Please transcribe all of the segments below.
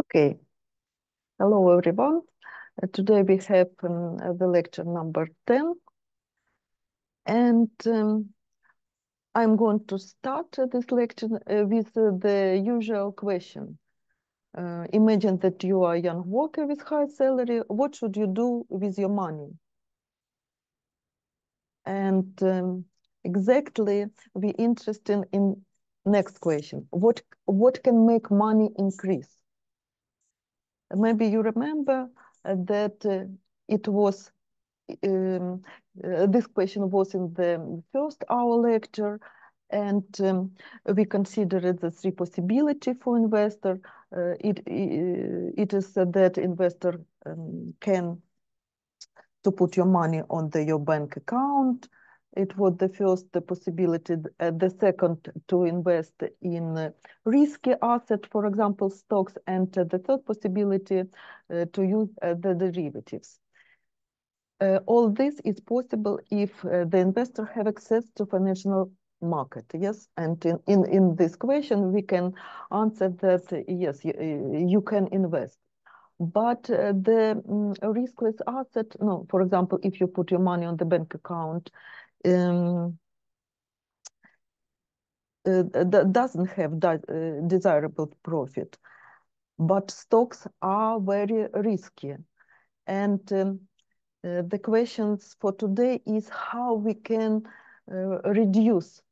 Okay, hello everyone. Today we have the lecture number 10, and I'm going to start this lecture with the usual question. Imagine that you are a young worker with high salary. What should you do with your money? And exactly, we're interested in next question. What can make money increase? Maybe you remember that it was this question was in the first hour lecture, and we considered the three possibility for investor. It is that investor can to put your money on your bank account. It was the first possibility. The second, to invest in risky asset, for example, stocks, and the third possibility to use the derivatives. All this is possible if the investor have access to financial market, yes? And in this question, we can answer that, yes, you can invest. But the riskless asset, no, for example, if you put your money on the bank account, that doesn't have desirable profit. But stocks are very risky. And the questions for today is how we can reduce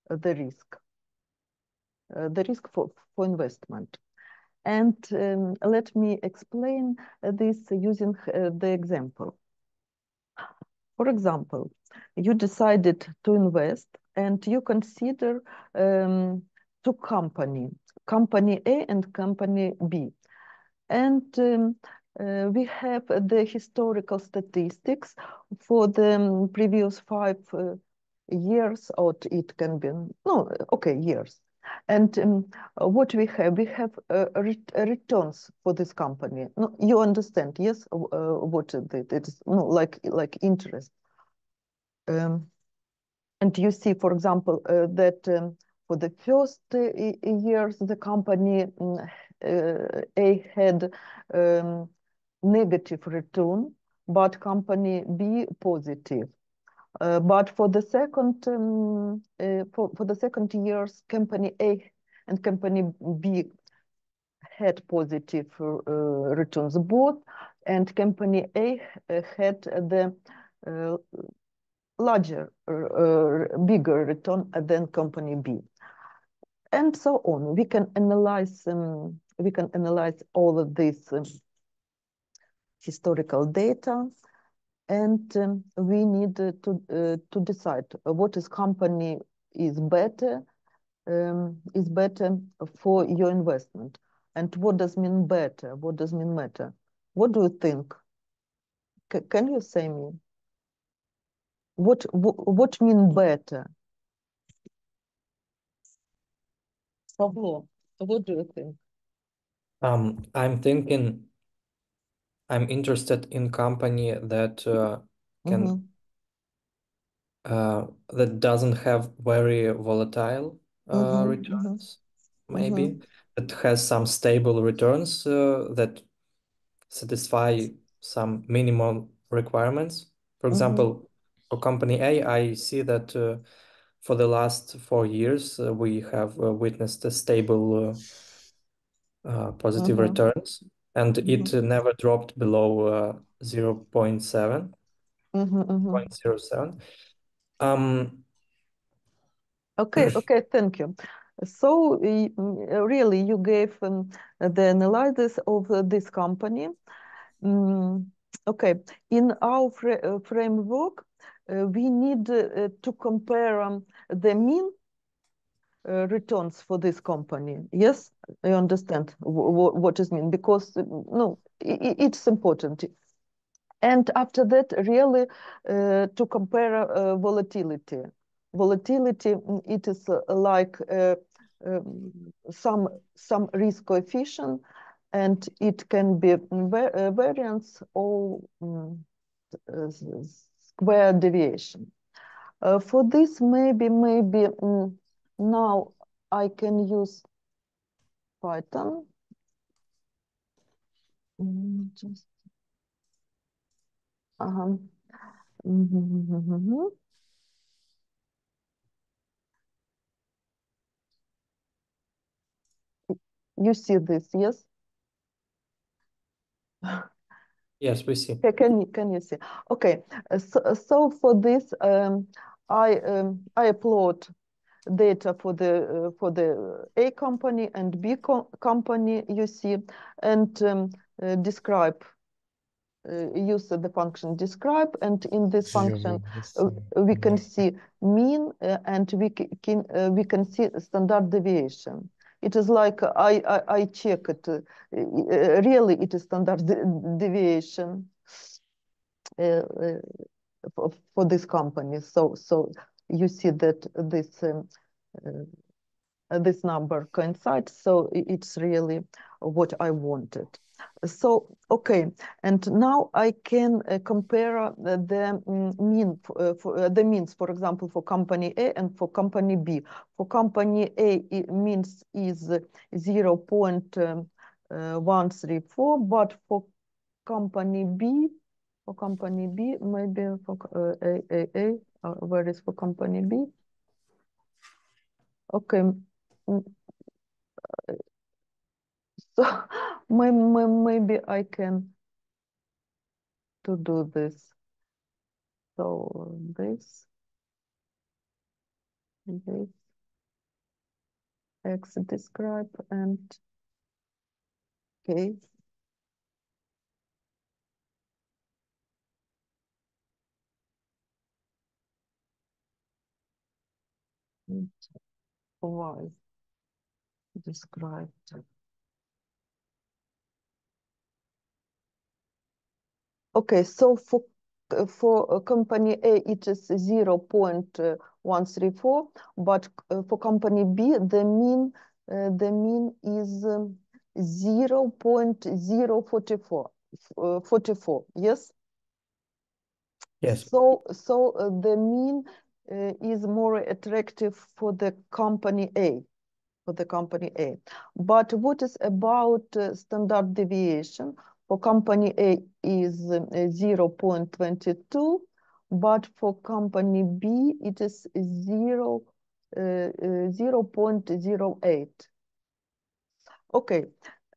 the risk for investment. And let me explain this using the example. For example, you decided to invest and you consider two companies, company A and company B. And we have the historical statistics for the previous 5 years, or it can be, no, okay, years. And what we have returns for this company. No, you understand, yes? What it is, no, like interest. And you see, for example, that for the first years, the company A had negative return, but company B positive. But for the second for the second years, company A and company B had positive returns both, and company A had the larger, bigger return than company B, and so on. We can analyze all of this historical data, and we need to decide what is company is better for your investment. And what does mean better? What does mean matter? What do you think? Can you say me? What mean better? Pablo, what do you think? I'm thinking I'm interested in company that can that doesn't have very volatile returns, maybe. It has some stable returns that satisfy some minimum requirements. For example, for company A, I see that for the last 4 years we have witnessed a stable positive returns, and it never dropped below 0.7. Okay, thank you. So really, you gave the analysis of this company. Okay, in our framework, we need to compare the mean returns for this company. Yes, I understand what is mean, because no, it's important. And after that, really to compare volatility. Volatility, it is like some risk coefficient, and it can be variance or square deviation. For this, maybe now I can use Python. Just mhm. You see this, yes? Yes, we see. Can you see? Okay, so for this, I upload data for the A company and B company, you see, and describe use the function describe, and in this function we can see mean and we can see standard deviation. It is like I check it. Really, it is standard deviation for this company. So you see that this number coincides, so it's really what I wanted. So, okay, and now I can compare the the means, for example, for company A and for company B. For company A, means is 0.134, but for company B, maybe for where is for company B? Okay, so maybe I can to do this. So this X describe and okay. Y described. Okay, so for company A it is 0.134, but for company B the mean is 0.044. 44, yes. Yes. So the mean is more attractive for the company A. But what is about standard deviation? For company A is 0.22, but for company B it is 0.08. Okay,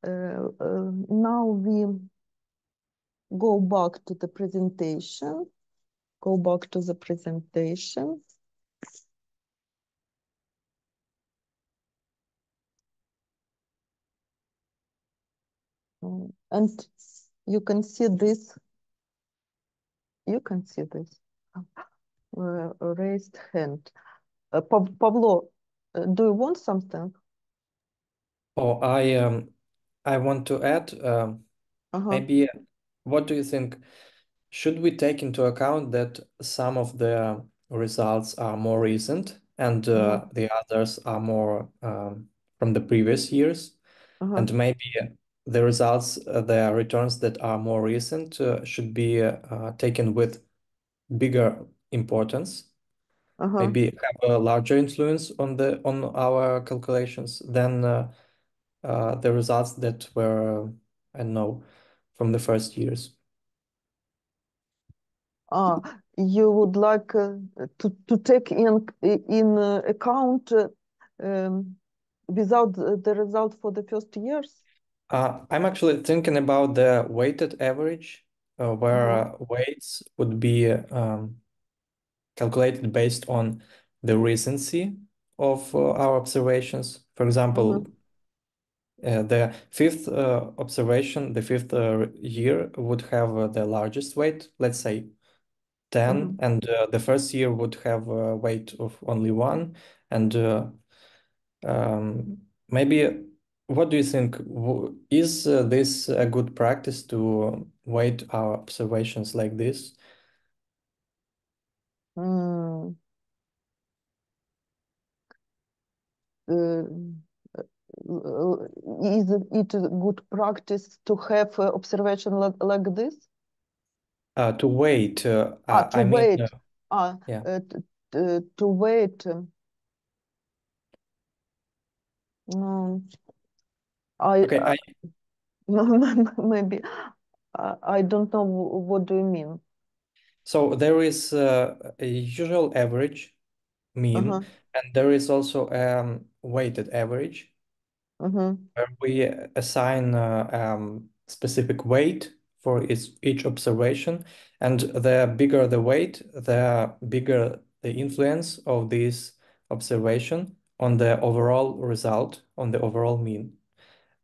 now we go back to the presentation. Go back to the presentation. And you can see this. You can see this raised hand. Pablo, do you want something? Oh, I want to add, maybe what do you think? Should we take into account that some of the results are more recent and the others are more from the previous years? And maybe the results, the returns that are more recent should be taken with bigger importance, maybe have a larger influence on our calculations than the results that were, I don't know, from the first years. You would like to take in account without the result for the first years? I'm actually thinking about the weighted average, where weights would be calculated based on the recency of our observations. For example, the fifth observation, the fifth year would have the largest weight, let's say 10, and the first year would have a weight of only 1. And maybe, what do you think? Is this a good practice to weight our observations like this? Mm. Is it a good practice to have observation like this? To weight, To I mean, wait. yeah. To wait. I Okay, Maybe. I don't know what do you mean. So there is a usual average, mean, and there is also weighted average, where we assign specific weight for each observation, and the bigger the weight, the bigger the influence of this observation on the overall result, on the overall mean.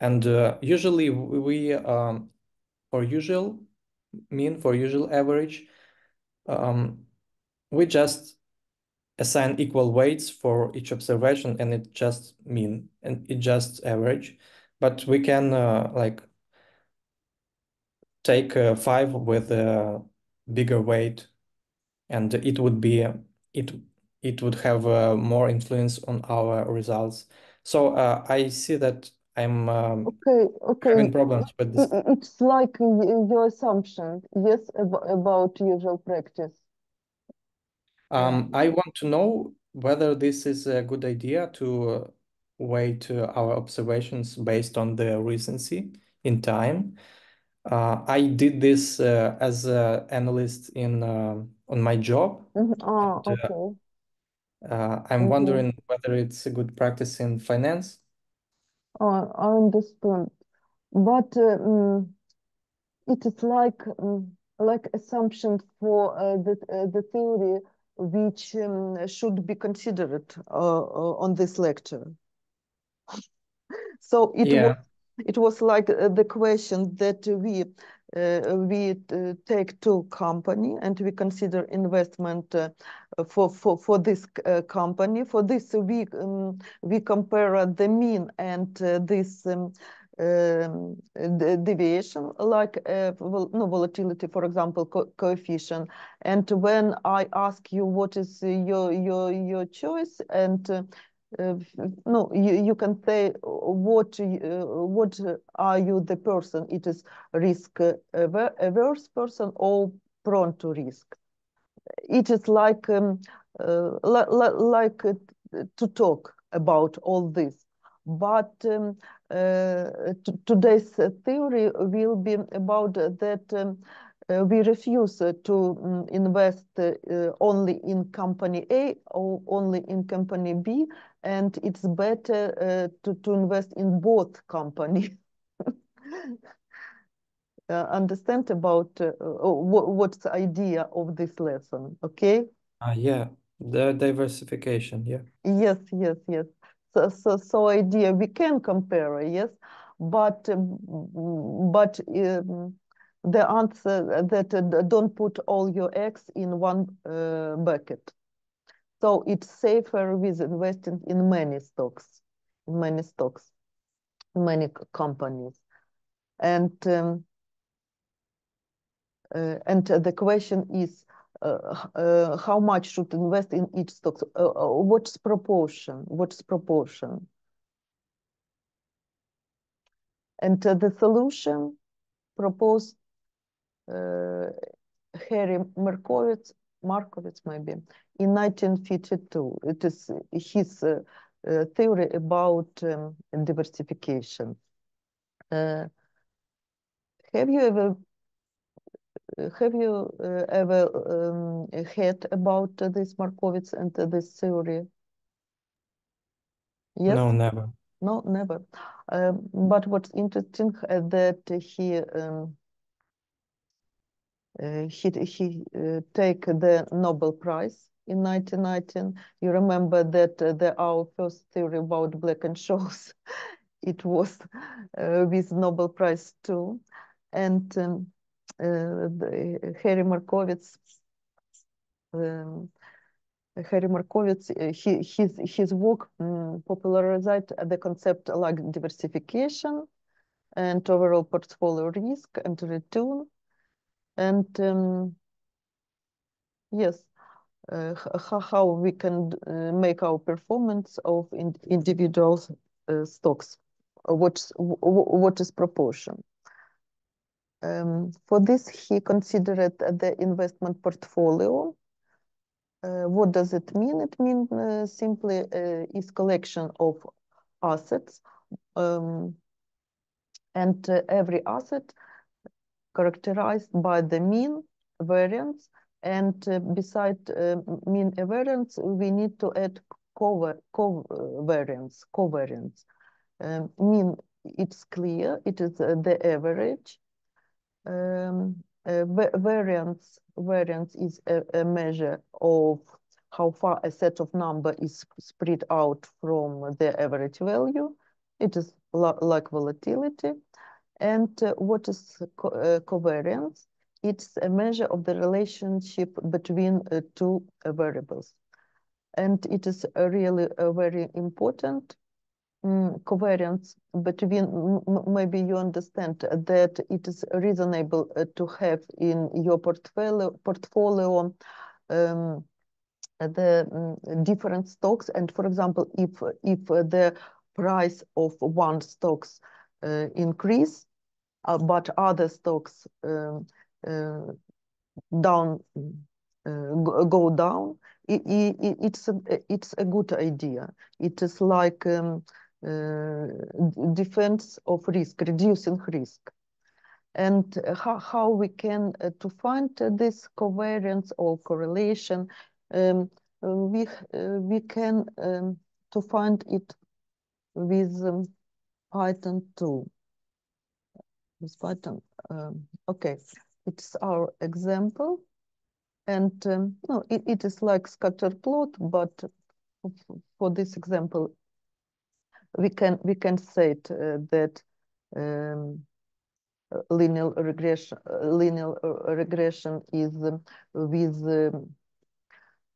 And usually we for usual mean, for usual average, we just assign equal weights for each observation, and it just mean, and it just average. But we can like take 5 with a bigger weight, and it would be it it would have more influence on our results. So I see that I'm Okay. having problems with this. It's like your assumption, yes, about usual practice. I want to know whether this is a good idea to weight our observations based on the recency in time. I did this as an analyst in on my job, and Okay. I'm Mm-hmm. wondering whether it's a good practice in finance. I understand. But it is like assumption for the theory which should be considered on this lecture. So Yeah, it was like the question that we take to company and we consider investment for this company. For this we compare the mean and this deviation, like no volatility, for example, coefficient. And when I ask you what is your choice, and no, you can say what are you the person? It is risk averse person or prone to risk. It is like to talk about all this, but today's theory will be about that. We refuse to invest only in company A or only in company B, and it's better to invest in both company. Understand about what's the idea of this lesson, okay? yeah, the diversification. Yeah. Yes. So idea we can compare, yes, but the answer that don't put all your eggs in one bucket. So it's safer with investing in many stocks, in many stocks, many companies, and the question is how much should invest in each stock? What's proportion? What's proportion? And the solution proposed Harry Markowitz maybe in 1952. It is his theory about diversification. Have you ever heard about this Markowitz and this theory? Yes? No, never. No, never. But what's interesting that he take the Nobel Prize in 1919. You remember that our first theory about Black-Scholes, it was with Nobel Prize too. And Harry Markowitz, um, his work popularized the concept like diversification and overall portfolio risk and return. And yes, how we can make our performance of individual stocks. What is proportion? For this, he considered the investment portfolio. What does it mean? It means simply is collection of assets And every asset characterized by the mean, variance, and beside mean variance, we need to add covariance. Mean, it's clear, it is the average. Variance is a measure of how far a set of number is spread out from the average value. It is like volatility. And what is covariance? It's a measure of the relationship between two variables. And it is really very important covariance between, maybe you understand that it is reasonable to have in your portfolio the different stocks. And for example, if the price of one stocks increase, but other stocks down go down, it's a good idea. It is like defense of risk, reducing risk. And how we can to find this covariance or correlation, we can to find it with Python tool. With Python, okay, it's our example. And no, it is like scatter plot, but for this example, we can say that linear regression is with a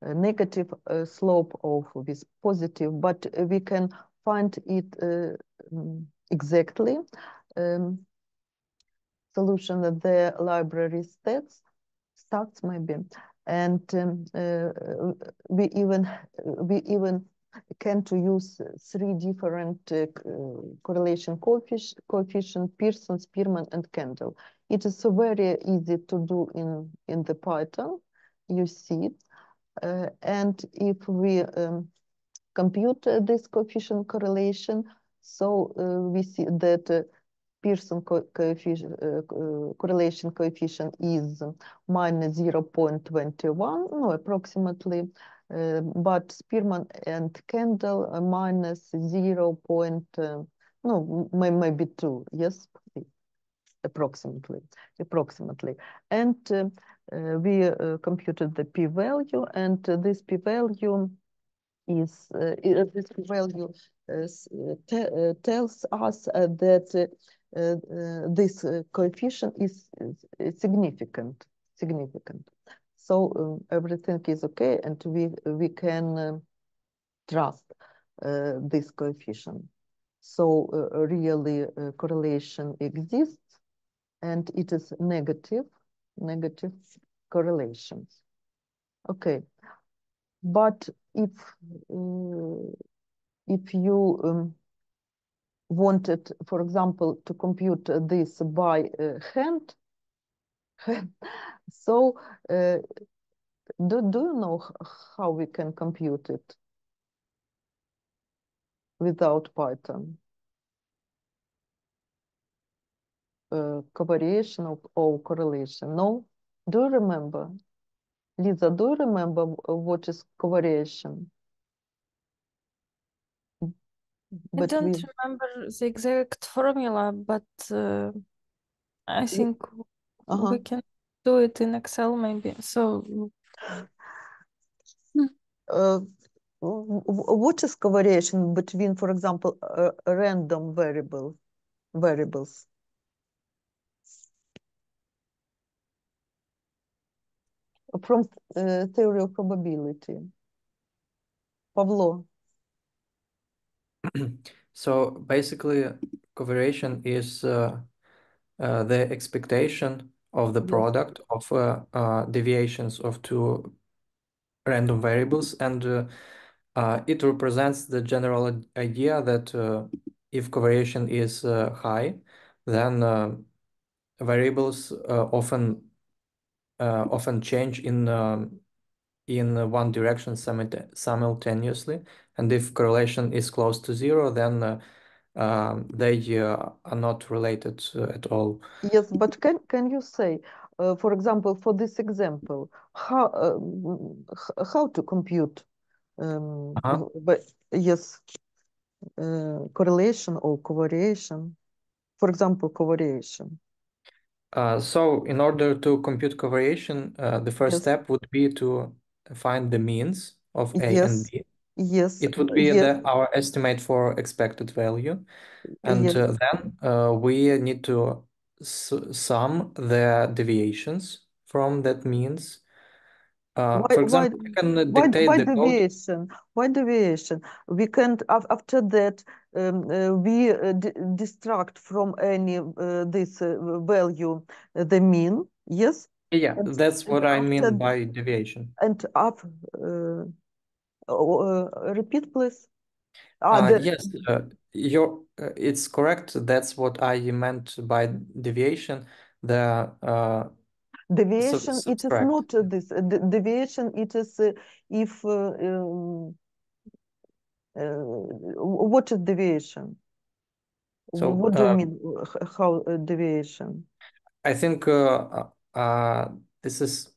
negative slope of with positive, but we can find it exactly. Solution that the library stats maybe, and we even can to use three different correlation coefficient: Pearson, Spearman, and Kendall. It is very easy to do in the Python. You see, and if we compute this coefficient correlation, so we see that Pearson correlation coefficient is minus 0.21, no, approximately, but Spearman and Kendall minus 0. No, maybe 2, yes, approximately. And we computed the p-value, and this p-value is this value tells us that this coefficient is significant. So everything is okay, and we can trust this coefficient. So really correlation exists, and it is negative correlations. Okay. But if you wanted, for example, to compute this by hand, so do you know how we can compute it without Python? Covariation or correlation? No? Do you remember? Lisa, do you remember what is covariation? I don't remember the exact formula, but I think we can do it in Excel maybe. So what is covariation between, for example, random variables? From theory of probability. Pavlo. So basically, covariation is the expectation of the product of deviations of two random variables, and it represents the general idea that if covariation is high, then variables often change in one direction simultaneously, and if correlation is close to zero, then they are not related at all. Yes, but can you say, for example, for this example, how to compute but yes, correlation or covariation? For example, covariation. So in order to compute covariation, the first step would be to find the means of A and B. Yes. It would be our estimate for expected value. And then we need to sum the deviations from that means. For example, we can dictate the deviation? Why deviation? We can't, after that, we distract from any this value the mean, yes? Yeah, that's what I mean by deviation. And repeat, please. Yes, it's correct. That's what I meant by deviation. The deviation, it is subtract. not this. Deviation, it is if what is deviation? So what do you mean? How deviation? I think this is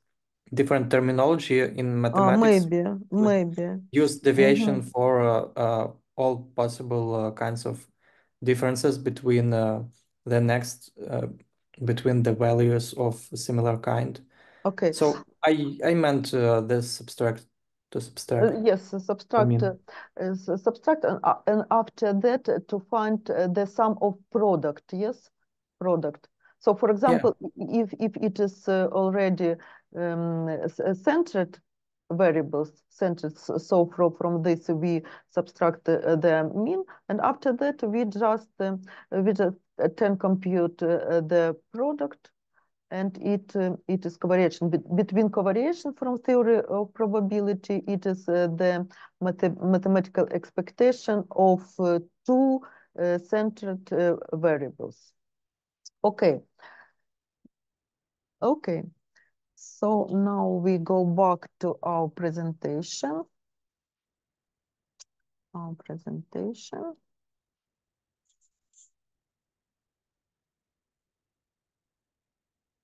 different terminology in mathematics. Maybe. Use deviation for all possible kinds of differences between between the values of a similar kind. Okay. So I meant this subtract. Yes, subtract and after that to find the sum of product. Yes, product. So, for example, if it is already centered variables, centered, so from this we subtract the mean, and after that we just can compute the product. And it is covariation. Between covariation from theory of probability, it is the mathematical expectation of two centered variables. Okay. Okay. So now we go back to our presentation.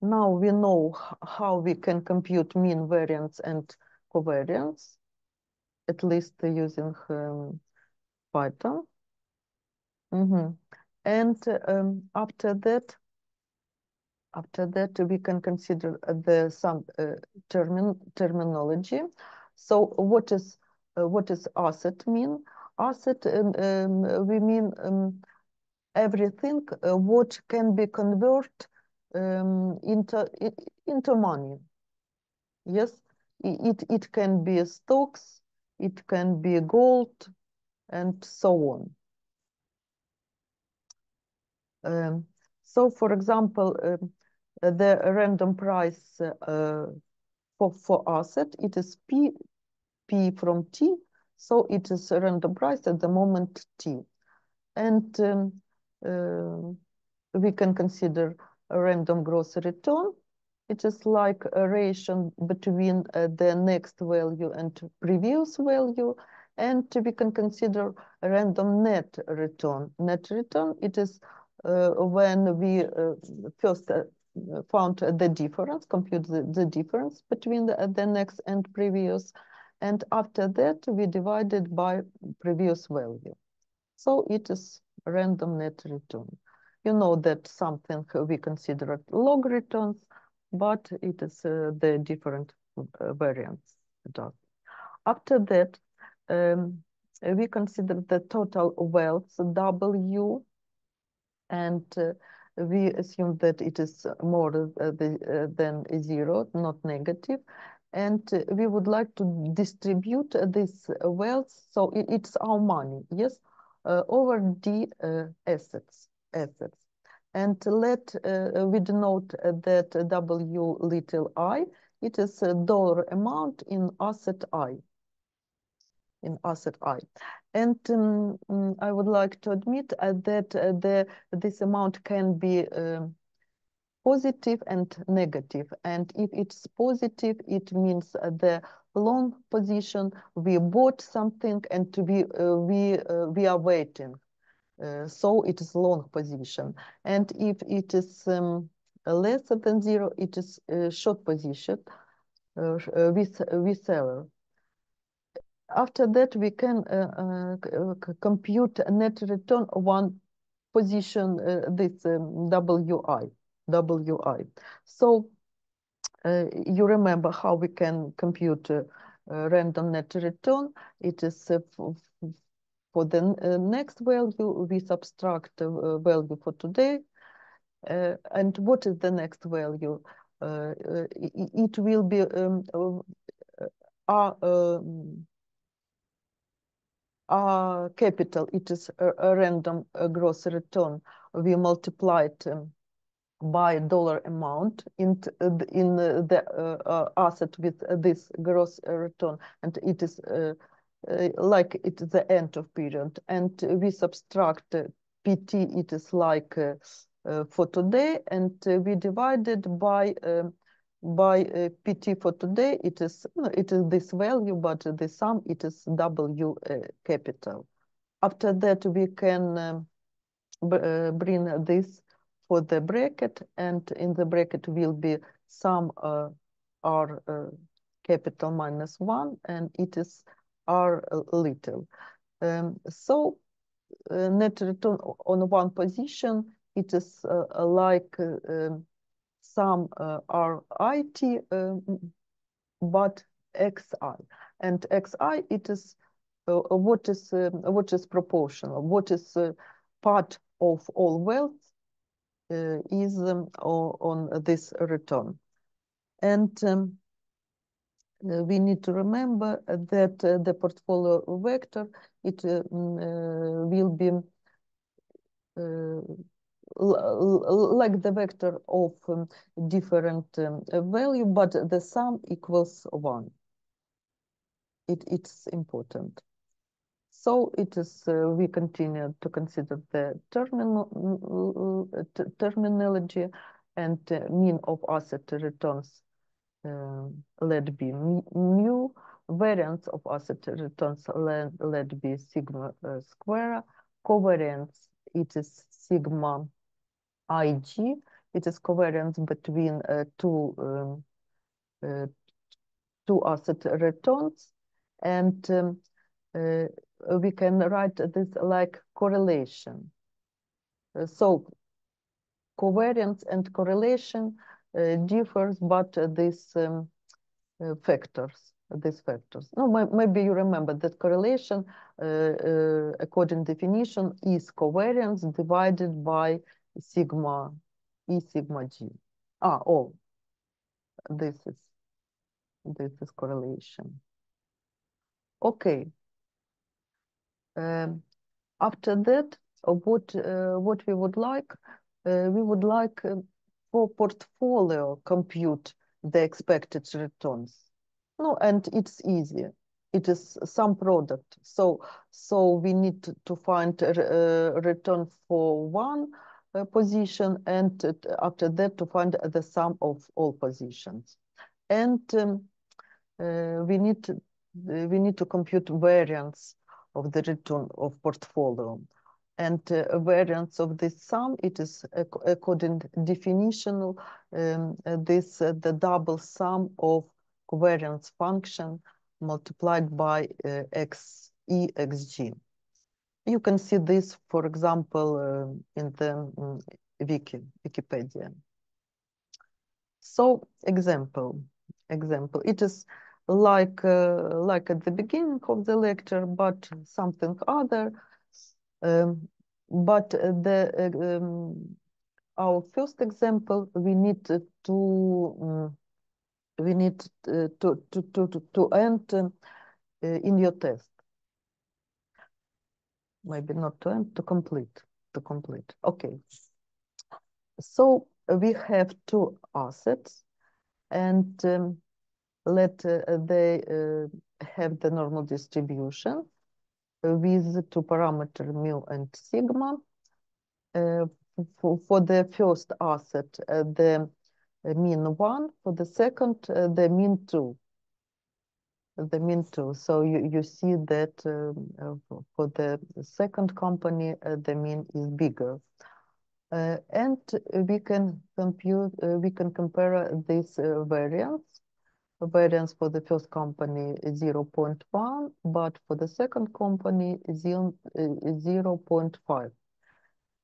Now we know how we can compute mean, variance, and covariance, at least using Python. And after that, we can consider some terminology. So what is asset mean? Asset we mean everything what can be converted into money. Yes, it can be stocks, it can be gold, and so on. So, for example, the random price for asset, it is P from T, so it is a random price at the moment T. And we can consider a random gross return. It is like a ratio between the next value and previous value. And we can consider a random net return. Net return, it is when we first found the difference, compute the difference between the next and previous. And after that, we divided by previous value. So it is random net return. You know that something we consider log returns, but it is the different variants. After that, we consider the total wealth W, and we assume that it is more than zero, not negative. And we would like to distribute this wealth, so it's our money, yes, over the assets. And let we denote that W little I, it is a dollar amount in asset I. And I would like to admit that this amount can be positive and negative. And if it's positive, it means the long position, we bought something and we are waiting. So it is long position. And if it is less than 0, it is short position with seller. After that, we can compute net return one position, this WI. So you remember how we can compute random net return. It is for the next value, we subtract value for today. And what is the next value? It will be our capital. It is a random gross return. We multiply it by dollar amount in the asset with this gross return, and it is like it is the end of period, and we subtract PT. It is like for today, and we divided by PT for today. It is this value, but the sum it is W capital. After that, we can bring this for the bracket, and in the bracket will be sum R capital minus 1, and it is R little. So net return on one position, it is like sum RIT, but XI. And XI, it is what is proportional, what is part of all wealth is on this return. And we need to remember that the portfolio vector, it will be like the vector of different value, but the sum equals 1. It's important. So it is, we continue to consider the terminology, and mean of asset returns, let be mu, variance of asset returns, let be sigma square, covariance, it is sigma IG, it is covariance between two asset returns, and we can write this like correlation. So covariance and correlation differs, but these factors. No, maybe you remember that correlation, according definition, is covariance divided by sigma E sigma G. This is correlation. Okay. After that, what we would like for portfolio compute the expected returns. No, and it's easy. It is some product. So we need to find a return for one position, and after that to find the sum of all positions. And we need to compute variance of the return of portfolio. And variance of this sum, it is according definitional, the double sum of covariance function multiplied by XE/XG. You can see this, for example, in the Wikipedia. So example, it is like at the beginning of the lecture, but something other. But our first example, we need to end in your test. Maybe not to end, to complete. Okay. So we have two assets, and let they have the normal distribution with two parameters mu and sigma. For the first asset, the mean 1. For the second, the mean 2. the mean too. So you see that for the second company, the mean is bigger. And we can compare this variance for the first company is 0.1, but for the second company is 0.5.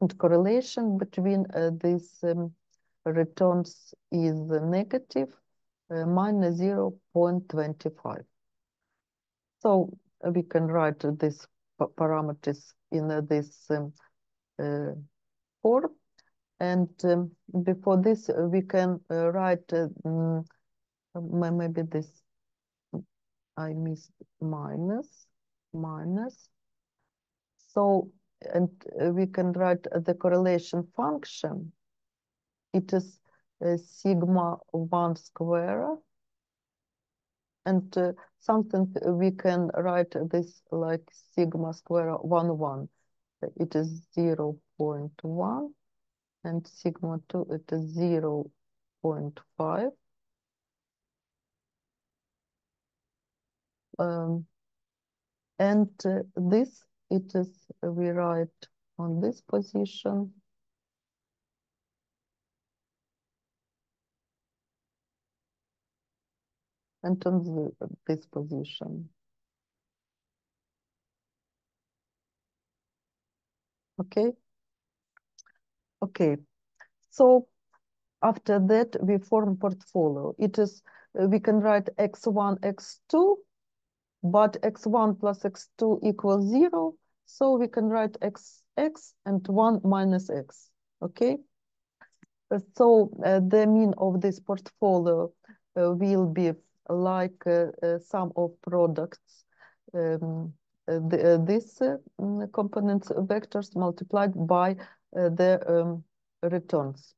And correlation between these returns is negative, minus 0.25. So we can write these parameters in this form. And before this, we can write, maybe this, I missed minus. So, and we can write the correlation function. It is sigma 1 square. And something we can write this like sigma square 1, 1. It is 0.1. And sigma 2, it is 0.5. And this, it is, we write on this position. And on this position. Okay. Okay. So after that, we form portfolio. It is, we can write x1, x2, but x1 plus x2 equals 0. So we can write x and 1 minus x. Okay. So the mean of this portfolio will be like sum of products. This components vectors multiplied by the returns.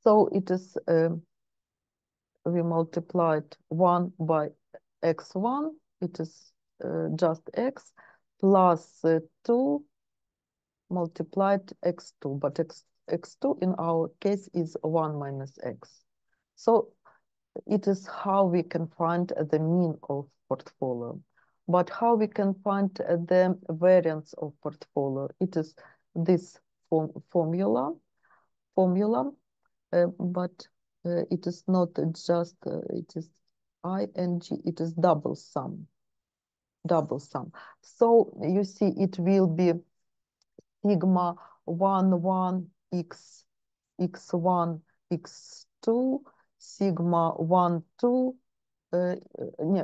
So it is, we multiplied 1 by x1, it is just x, plus 2 multiplied x2, but x2 in our case is 1 minus x. So it is how we can find the mean of portfolio. But how we can find the variance of portfolio? It is this formula, but it is not just, it is ing, it is double sum. So you see it will be sigma 1, 1, x1, x2, sigma 1, 2,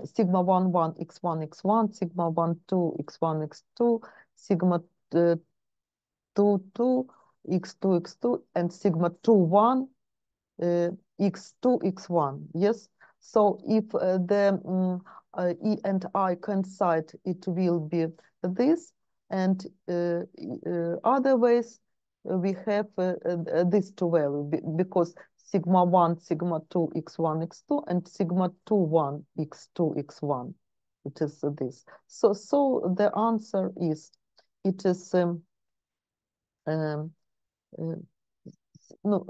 sigma 1, 1, x1, x1, sigma 1, 2, x1, x2, sigma 2, 2, x2, x2, and sigma 2, 1, x2, x1. Yes. So if the E and I coincide, it will be this. And other ways, we have these two values because sigma 1, sigma 2, x1, x2, and sigma 2, 1, x2, x1. It is this. So the answer is, it is no,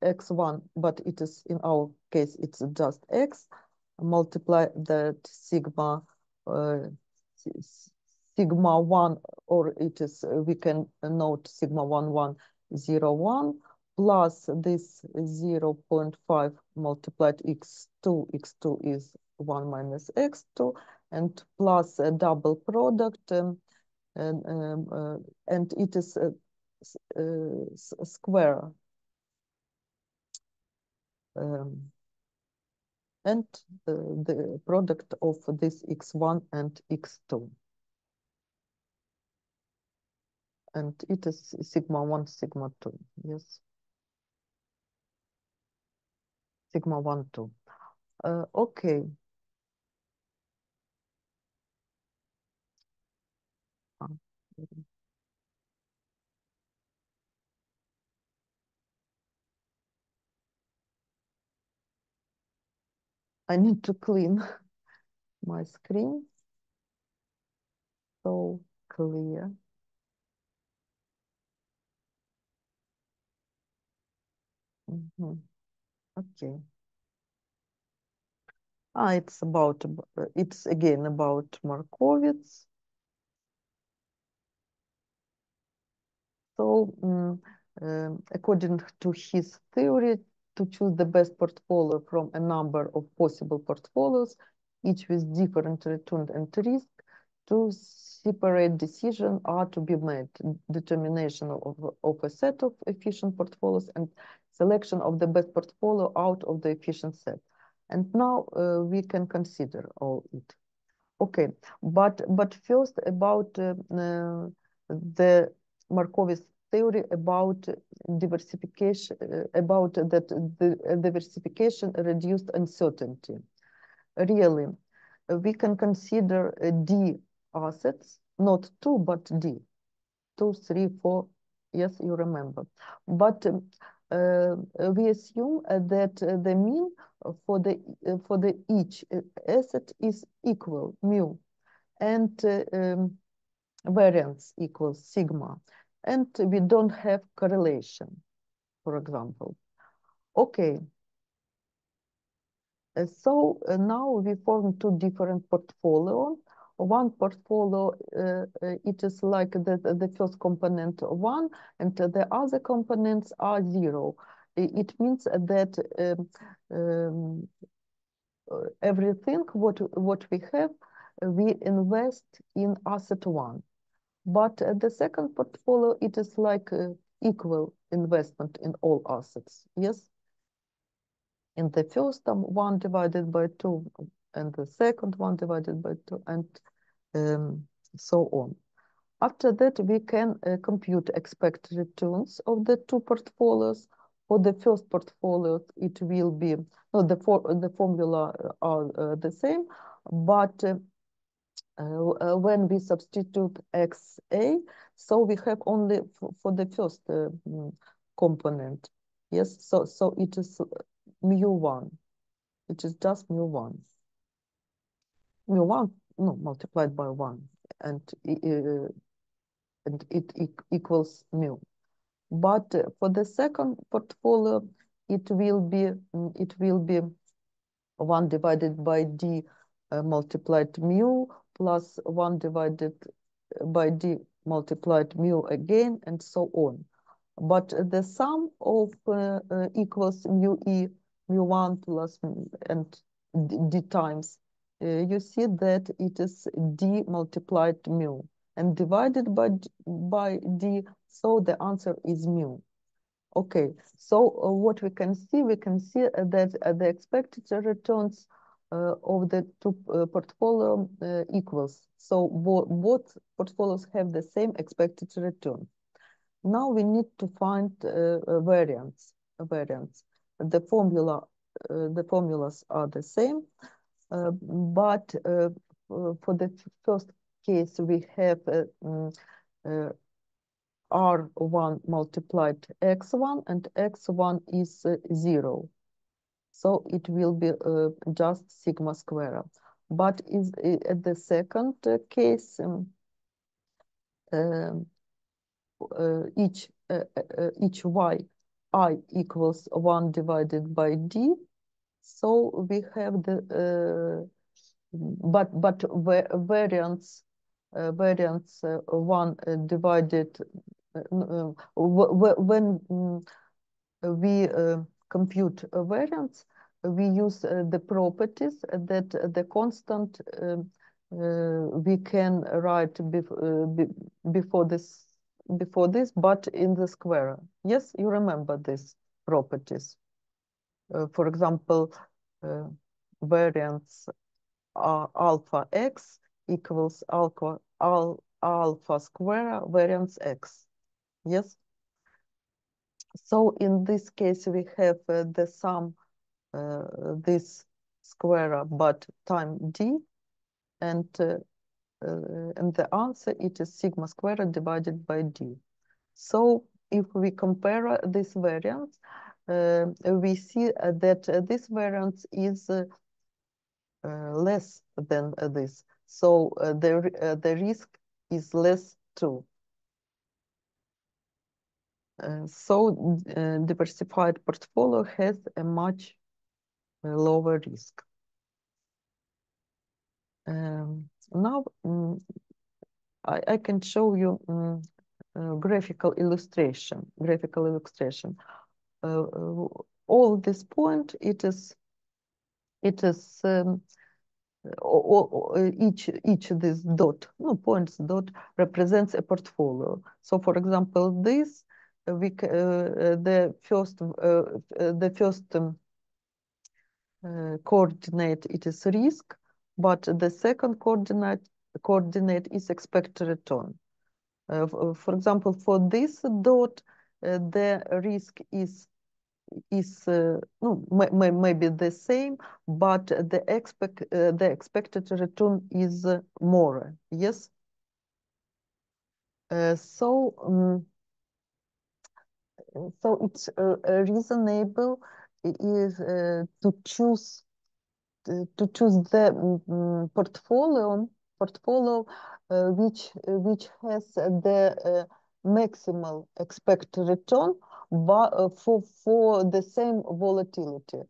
x1, but it is, in our case, it's just x, multiply that sigma, sigma 1, or it is, we can note sigma 1, 1, 0, 1, plus this 0.5 multiplied x2, x2 is 1 minus x2, and plus a double product, and it is square. And the product of this x1 and x2. And it is sigma 1, sigma 2, yes. Sigma 1, 2. Okay. I need to clean my screen. So clear. Okay. It's again about Markowitz. So according to his theory, to choose the best portfolio from a number of possible portfolios, each with different return and risk, two separate decisions are to be made: determination of a set of efficient portfolios and selection of the best portfolio out of the efficient set. And now we can consider all it. Okay, but first about the Markowitz theory about diversification, about that the diversification reduced uncertainty. Really, we can consider D assets, not 2, but D, 2, 3, 4. Yes, you remember. But we assume that the mean for the each asset is equal mu, and variance equals sigma, and we don't have correlation, for example. Okay. So now we form two different portfolios. One portfolio, it is like the first component 1, and the other components are 0. It means that everything what we have, we invest in asset 1. But the second portfolio, it is like equal investment in all assets. Yes. In the first term, 1 divided by 2, and the second 1 divided by 2, and so on. After that, we can compute expected returns of the two portfolios. For the first portfolio, it will be, no, the formula are the same, but when we substitute XA, so we have only for the first component. Yes, so it is mu1. It is just mu1. Mu1, no, multiplied by 1, and it equals mu. But for the second portfolio, it will be 1 divided by D multiplied mu plus 1 divided by D multiplied mu again, and so on. But the sum of equals mu e, mu1 plus and D times, you see that it is D multiplied mu and divided by D, so the answer is mu. Okay, so what we can see that the expected returns of the two portfolio equals. So both portfolios have the same expected return. Now we need to find variance. The formulas are the same, but for the first case we have R1 multiplied X1, and X1 is 0. So it will be just sigma square. But at the second case, each y I equals 1 divided by D. So we have the but variance 1 divided when we compute a variance, we use the properties that the constant we can write before this, but in the square. Yes, you remember these properties. For example, variance alpha x equals alpha square variance x. Yes. So in this case, we have the sum this square but time d, and the answer it is sigma square divided by d. So if we compare this variance, we see that this variance is less than this. So the risk is less too. So diversified portfolio has a much lower risk. Now I can show you graphical illustration. All this point, each this points dot represents a portfolio. So, for example, this the first coordinate, it is risk, but the second coordinate is expected return. For example, for this dot, the risk is maybe the same, but the expected return is more. Yes. So it's reasonable is to choose the portfolio which has the maximal expected return, but for the same volatility.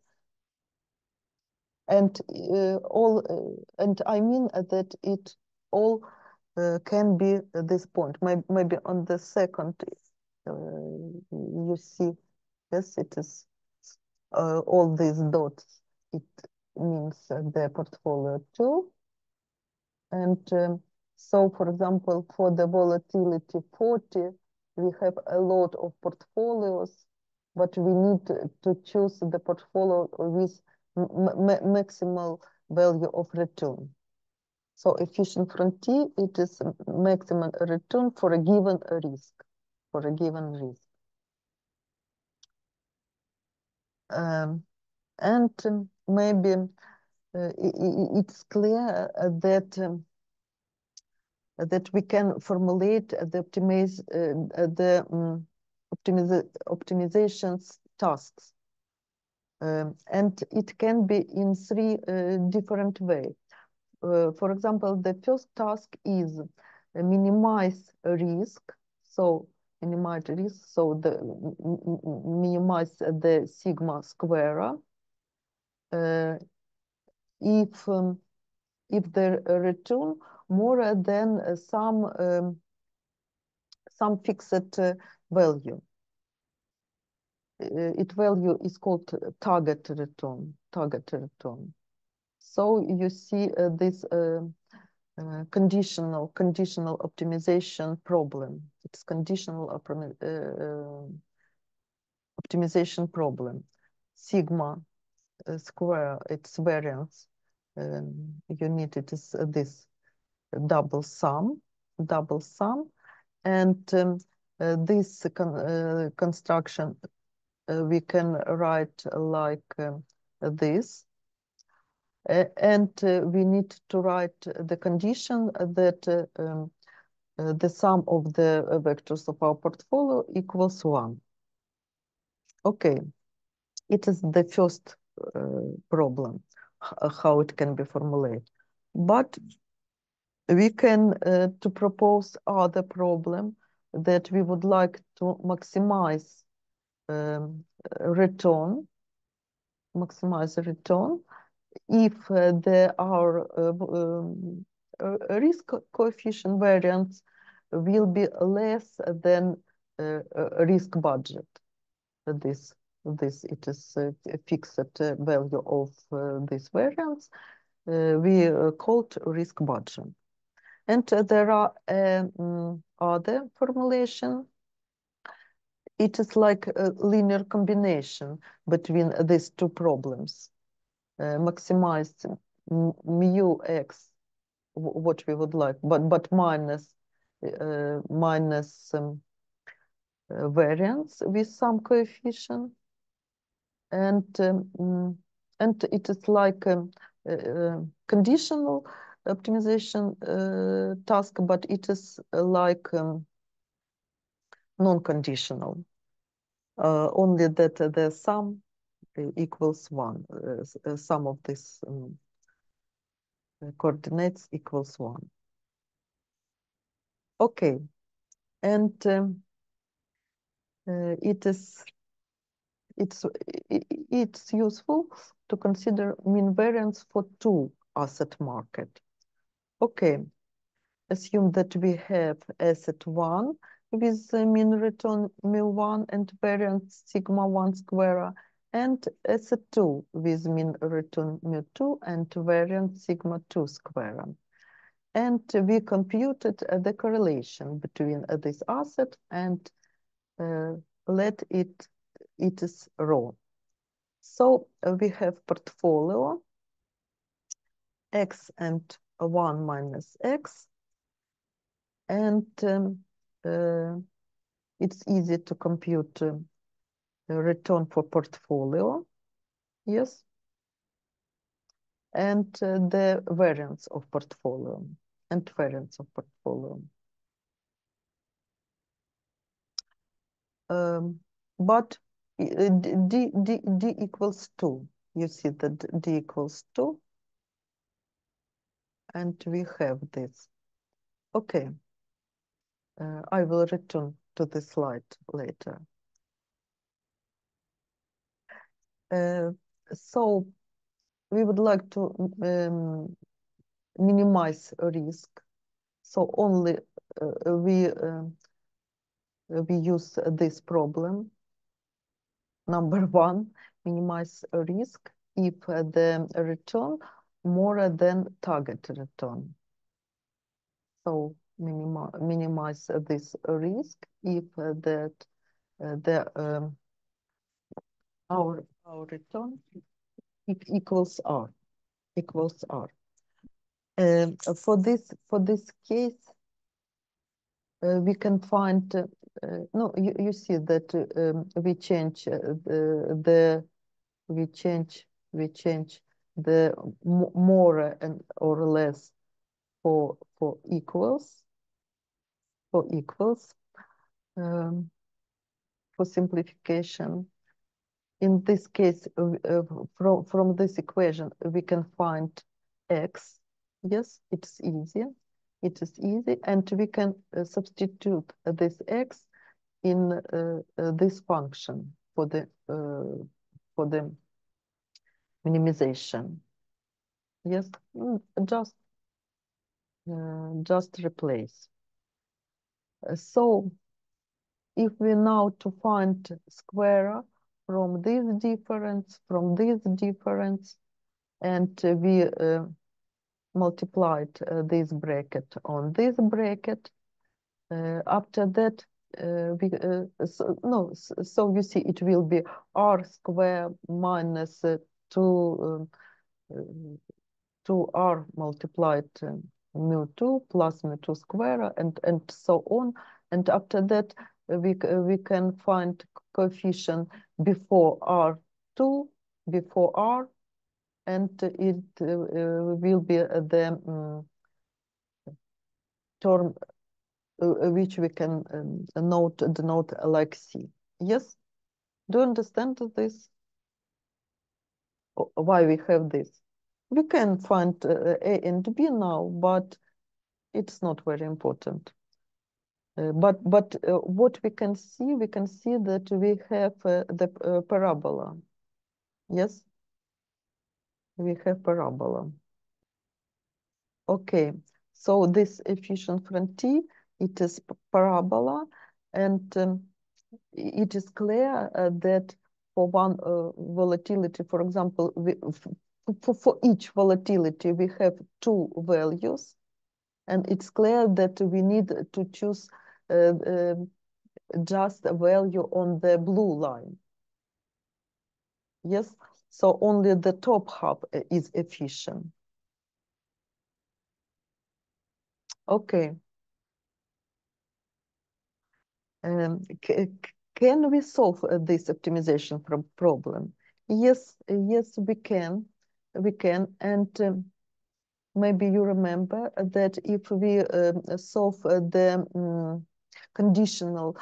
And and I mean that it all can be this point. Maybe on the second, you see, yes, it is all these dots. It means the portfolio too. And so, for example, for the volatility 40, we have a lot of portfolios, but we need to choose the portfolio with maximal value of return. So efficient frontier, it is maximum return for a given risk, and maybe it's clear that that we can formulate the optimizations tasks, and it can be in three different ways. For example, the first task is minimize risk. So minimize risk. So minimize the sigma square. If the return more than some fixed value. Its value is called target return. So you see this conditional optimization problem. It's conditional optimization problem. Sigma square, its variance. Unit, it is this double sum, and this construction we can write like this. And we need to write the condition that the sum of the vectors of our portfolio equals 1. Okay, it is the first problem, how it can be formulated. But we can to propose other problem that we would like to maximize return, if our risk coefficient variance will be less than risk budget. This it is a fixed value of this variance. We called risk budget. And there are other formulation. It is like a linear combination between these two problems. Maximize mu x, what we would like, but minus variance with some coefficient, and it is like conditional optimization task, but it is like non-conditional, only that the sum equals 1. Sum of this coordinates equals 1. Okay, and it's useful to consider mean variance for two asset market. Okay, assume that we have asset 1 with mean return mu1 and variance sigma 1 square, and asset 2 with mean return mu2 and variance sigma 2 square. And we computed the correlation between this asset and let it is rho. So we have portfolio x and 1 minus x, and it's easy to compute the return for portfolio, yes, and the variance of portfolio and variance of portfolio. But d equals 2. You see that d equals 2, and we have this. Okay, I will return to the slide later. So we would like to minimize risk. So only we use this problem. Number 1, minimize risk if the return more than target return. So minimize this risk if that our return equals R. For this case, we can find no. You see that we change we change the more and or less for equals for simplification. In this case, from this equation, we can find x. Yes, it's easy. It is easy, and we can substitute this x in this function for the minimization. Yes, just replace. So if we now to find square from this difference, and we multiplied this bracket on this bracket, after that so you see it will be r square minus 2r multiplied mu2 plus mu2 square, and so on. And after that, we can find coefficient before r2, before r, and it will be the term which we can denote like C. Yes? Do you understand this? Why we have this? We can find A and B now, but it's not very important. But what we can see that we have the parabola. Yes, we have parabola. Okay, so this efficient from T, it is parabola, and it is clear that for one volatility, for example, for each volatility, we have 2 values, and it's clear that we need to choose just a value on the blue line. Yes, so only the top half is efficient. Okay. Can we solve this optimization problem? Yes, we can. And maybe you remember that if we solve the conditional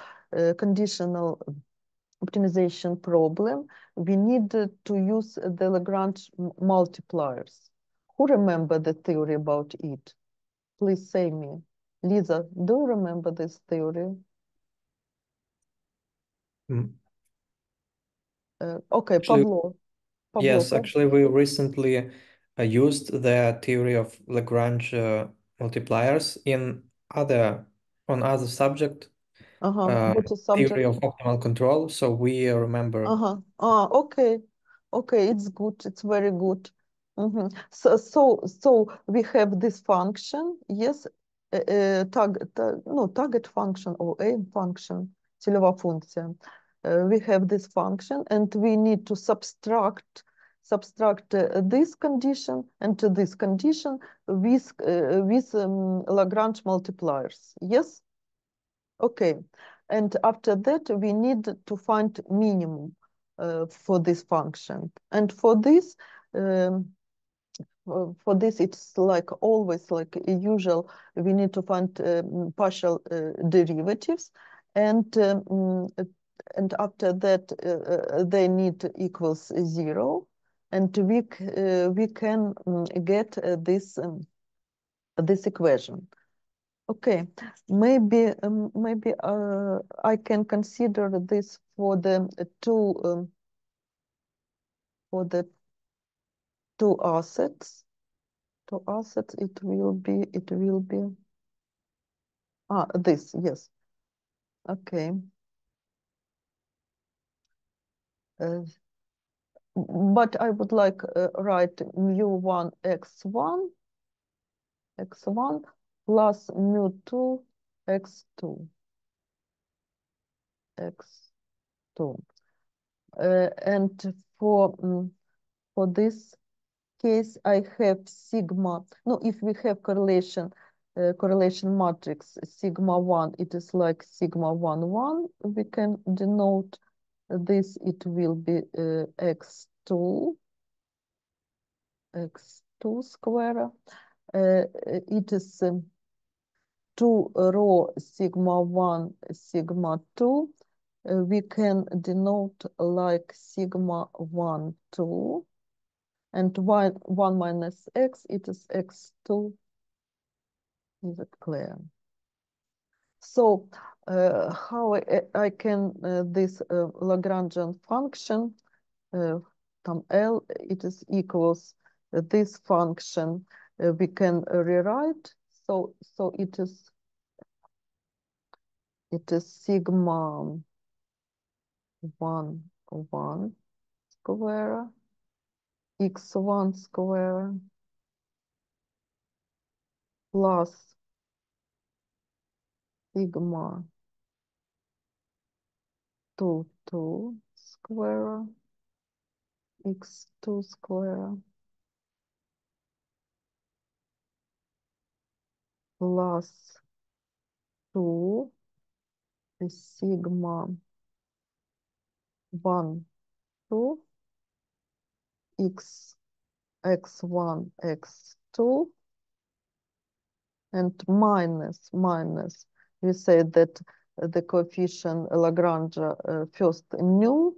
optimization problem, we need to use the Lagrange multipliers. Who remember the theory about it? Please say me. Lisa, do you remember this theory? Okay, Actually, Pablo. Yes, actually, we recently used the theory of Lagrange multipliers on other subject, What is subject? theory of optimal control. So we remember. Okay. Okay, it's good. It's very good. So we have this function, yes, target function or aim function, целевая функция. We have this function, and we need to subtract this condition and to this condition with Lagrange multipliers. Yes. Okay, and after that we need to find minimum for this function, and for this it's like always like usual, we need to find partial derivatives, and after that they need equals 0, and we can get this equation. Okay, maybe I can consider this for the two assets. Two assets. It will be this, yes. Okay. But I would like write mu1 x1 plus mu2 x2 x2. And for this case, I have sigma. No, if we have correlation matrix sigma 1, it is like sigma 1 1. We can denote this. It will be x2 square. It is 2 row sigma 1 sigma 2. We can denote like sigma 1 2. And 1 minus x, it is x2. Is it clear? So how I can this Lagrangian function L, it is equals this function we can rewrite. So it is sigma 1 1 square x1 square plus sigma 2 2 square x2 square plus 2 is sigma 1 2 x1 x2 and minus we say that the coefficient Lagrange first nu,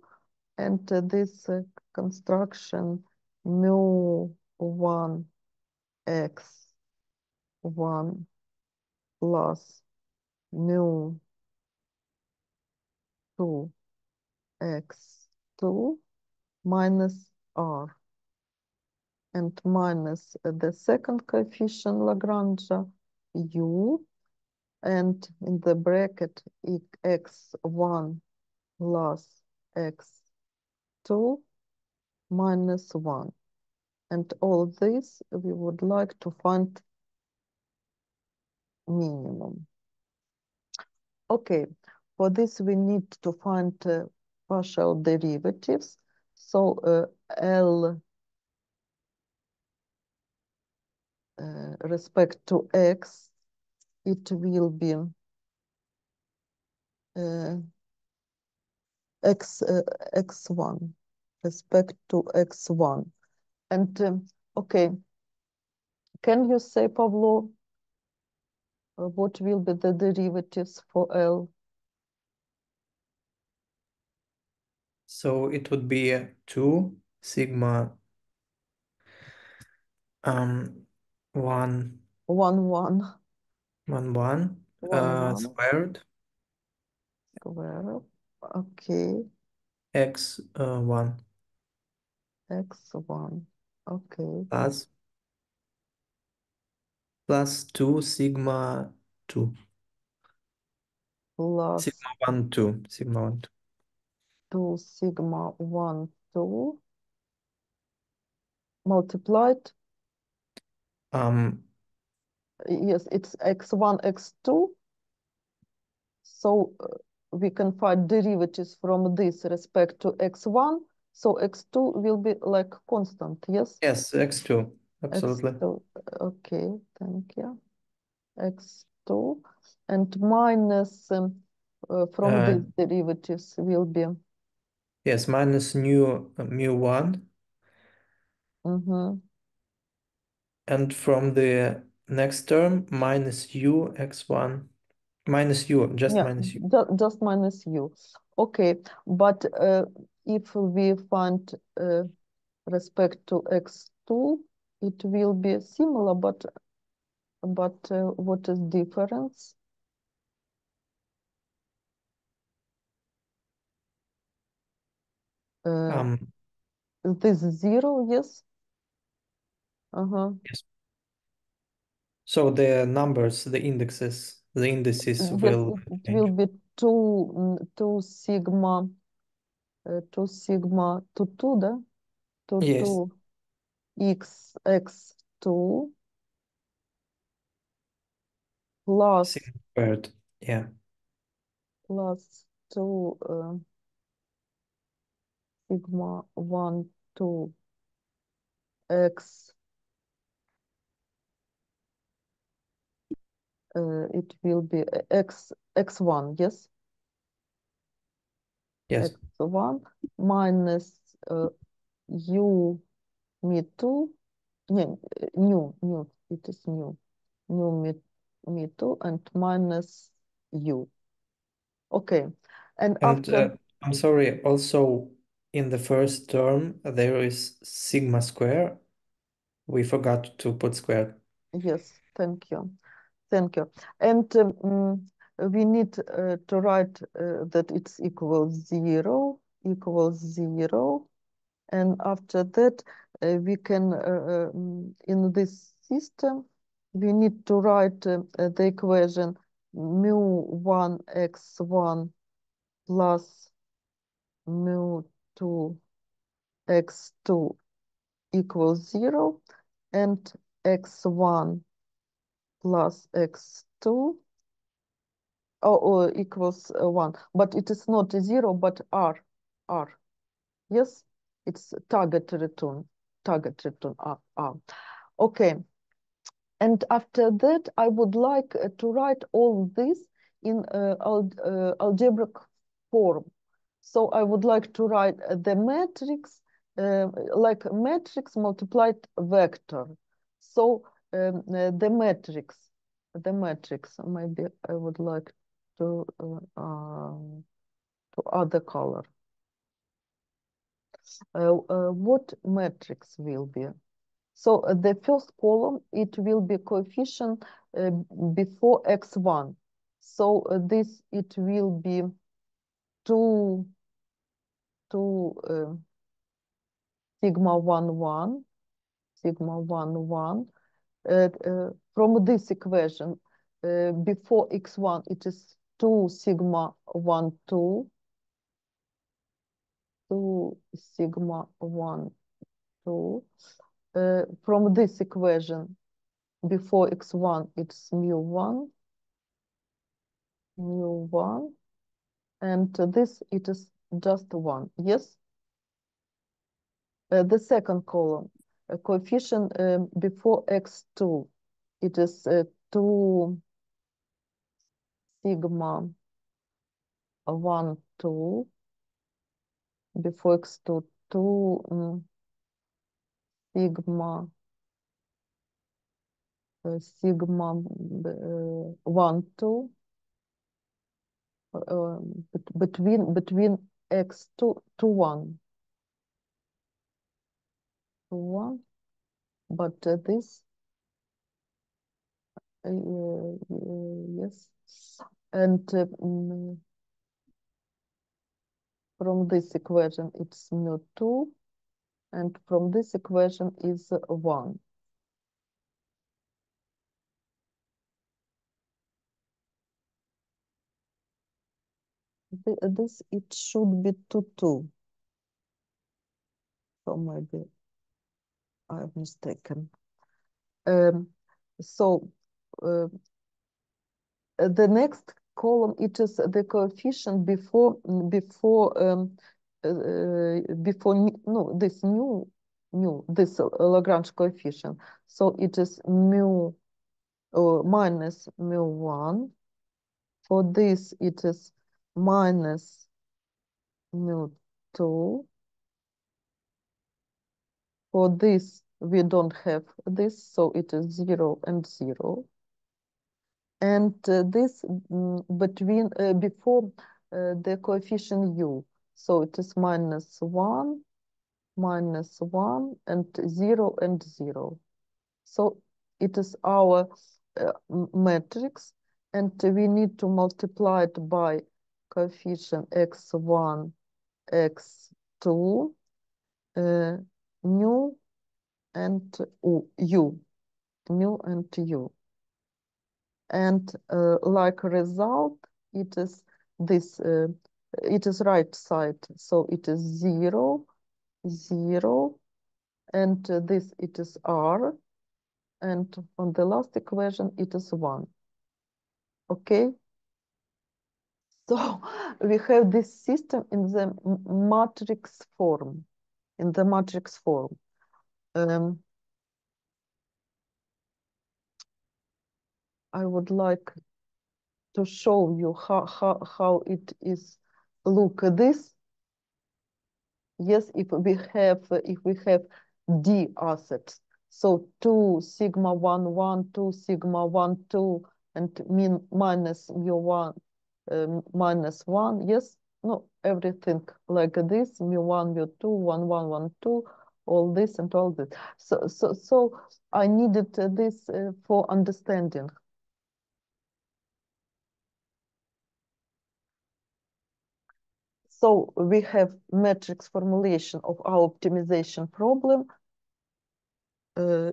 and this construction mu1 x1 plus mu2 x2 minus r, and minus the second coefficient Lagrange u, and in the bracket x1 plus x2 minus 1. And all this we would like to find minimum. Okay, for this we need to find partial derivatives. So L respect to x, it will be x1 respect to x1. And okay, can you say, Pavlo, what will be the derivatives for L? So it would be 2 sigma 1 1 squared okay x1 okay plus plus 2 sigma 2. Plus Sigma 1, 2. Sigma 1, 2. 2 sigma 1, 2 multiplied. Yes, it's x1, x2. So we can find derivatives from this respect to x1. So x2 will be like constant, yes? Yes, x2, absolutely. X2. Okay, thank you. X2 and minus from these derivatives will be. Yes, minus mu1. And from the next term, minus u x1. Minus u, just minus u. Just minus u. Okay, but if we find respect to x2, it will be similar, but what is difference? This 0, yes? Yes. So the numbers, the indices Yes, will it change. will be 2 sigma 2 sigma 2, да? Yes. 2 x2 plus Sigma squared. Yeah. plus 2 sigma 1, 2 x. It will be x1, yes? Yes. X1 minus u me2, new, it is new me2 and minus u. Okay, and after. I'm sorry, also in the first term, there is sigma square. We forgot to put square. Yes, thank you. Thank you. And we need to write that it's equals 0. And after that, we can, in this system, we need to write the equation mu1 x1 plus mu2 x2 equals 0 and x1 plus x2 equals 1. But it is not 0, but r. Yes, it's target return r. Okay. And after that, I would like to write all this in algebraic form. So I would like to write the matrix, like matrix multiplied vector. So the matrix, maybe I would like to add the color. What matrix will be? So the first column, it will be coefficient before x1. So this, it will be 2 sigma 1, 1. From this equation, before x1, it is 2 sigma 1, 2. 2 sigma 1, 2. From this equation, before x1, it's mu1, and this, it is just 1, yes? The second column, coefficient before x2, it is 2 sigma 1, 2. Before x2, 2 sigma 1, 2. Between x2 to 1. But this, yes. And from this equation, it's mu2. And from this equation is 1. this it should be 2, 2. So maybe I'm mistaken. So the next column, it is the coefficient before this this Lagrange coefficient. So it is mu minus mu1. For this, it is minus mu2. For this, we don't have this, so it is 0 and 0. And this between before the coefficient u, so it is -1, -1, and 0 and 0. So it is our matrix, and we need to multiply it by coefficient x1, x2, mu and u, mu and u. And like a result, it is this, it is right side. So it is 0, 0, and this it is r. And on the last equation, it is 1. Okay? So we have this system in the matrix form, I would like to show you how it is. Look at this. Yes, if we have D assets, so 2 sigma 1 1, 2 sigma 1 2, and mean minus mu1 -1. Yes, no, everything like this, mu1 mu2 1 1 1 2, all this and all this. So I needed this for understanding. So we have matrix formulation of our optimization problem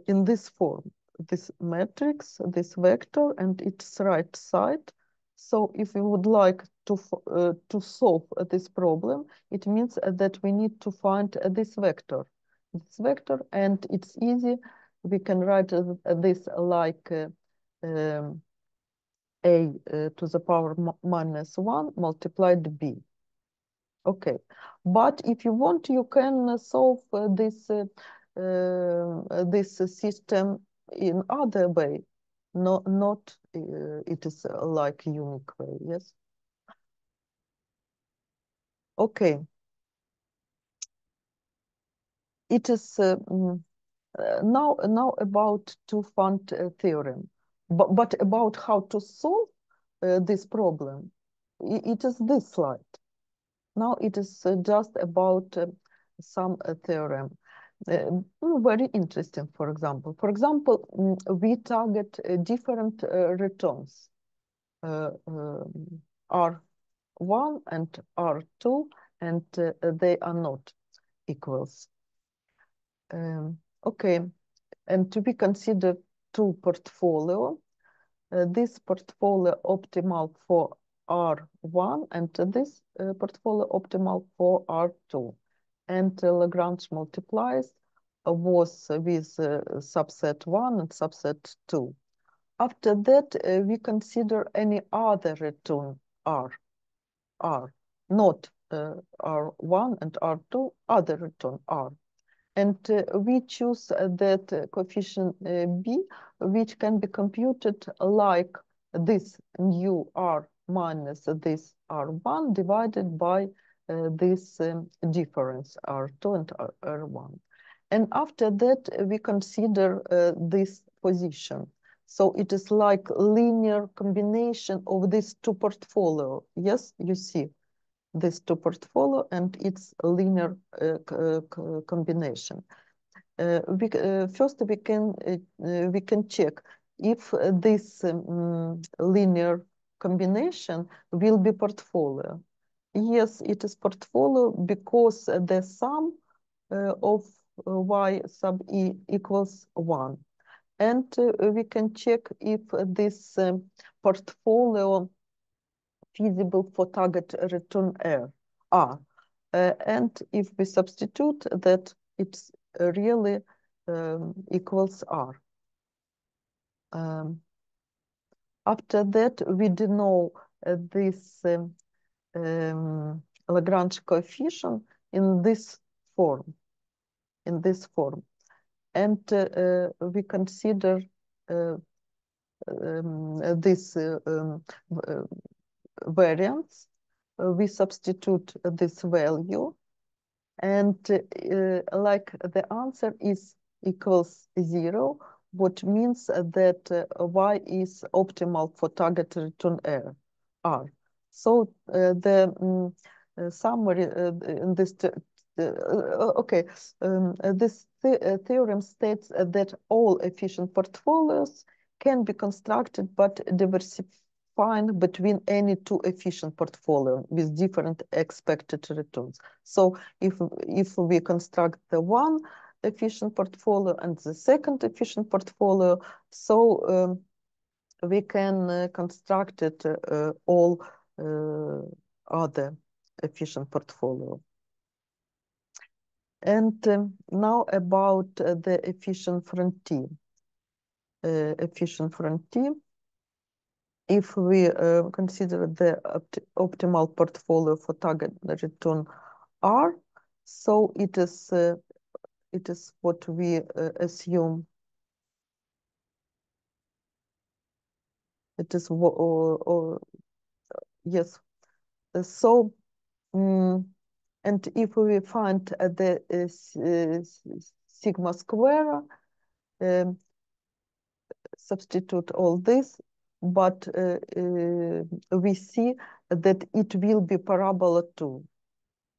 in this form. This matrix, this vector, and its right side. So if we would like to solve this problem, it means that we need to find this vector. And it's easy. We can write this like a to the power -1 multiplied b. Okay, but if you want, you can solve this system in other way. Not it is like unique way. Yes. Okay. It is now about two-fund theorem, but about how to solve this problem. It is this slide. Now it is just about some theorem. Very interesting, for example. We target different returns, R1 and R2, and they are not equals. Okay, and to be considered two portfolio, this portfolio optimal for R1 and this portfolio optimal for R2. And Lagrange multiplies was with subset 1 and subset 2. After that, we consider any other return R, not R1 and R2, other return R. And we choose that coefficient B, which can be computed like this new R minus this R1 divided by this difference R2 and R1. And after that, we consider this position. So it is like linear combination of these two portfolio. Yes, you see this two portfolio and its linear combination. First we can check if this linear combination will be portfolio. Yes, it is portfolio because the sum of y sub e equals 1. And we can check if this portfolio feasible for target return R. And if we substitute that, it's really equals R. After that, we denote this Lagrange coefficient in this form. And we consider this variance. We substitute this value, and like the answer is equals 0, what means that y is optimal for target return R. So the summary in this this theorem states that all efficient portfolios can be constructed but diversifying between any two efficient portfolios with different expected returns. So if we construct the one efficient portfolio and the second efficient portfolio, so we can construct it all other efficient portfolio. And now about the efficient frontier. If we consider the optimal portfolio for target return R, so it is what we assume. It is yes. So and if we find the sigma square, substitute all this, but we see that it will be parabola 2.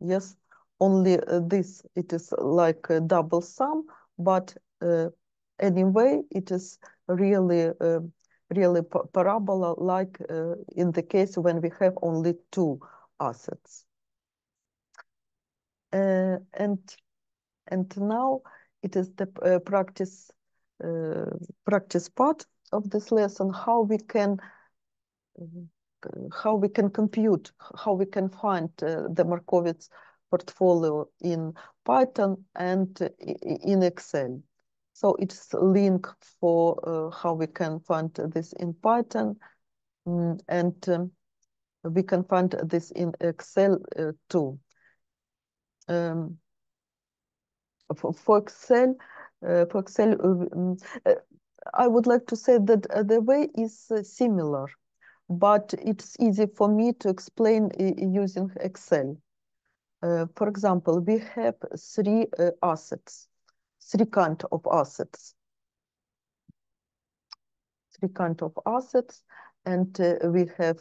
Yes, only this, it is like a double sum, but anyway, it is really parabola, like in the case when we have only two assets. And now it is the practice part of this lesson, how we can compute, how we can find the Markowitz portfolio in Python and in Excel. So it's a link for how we can find this in Python, and we can find this in Excel too. For Excel, I would like to say that the way is similar, but it's easy for me to explain using Excel. For example, we have three assets, three kinds of assets. And we have,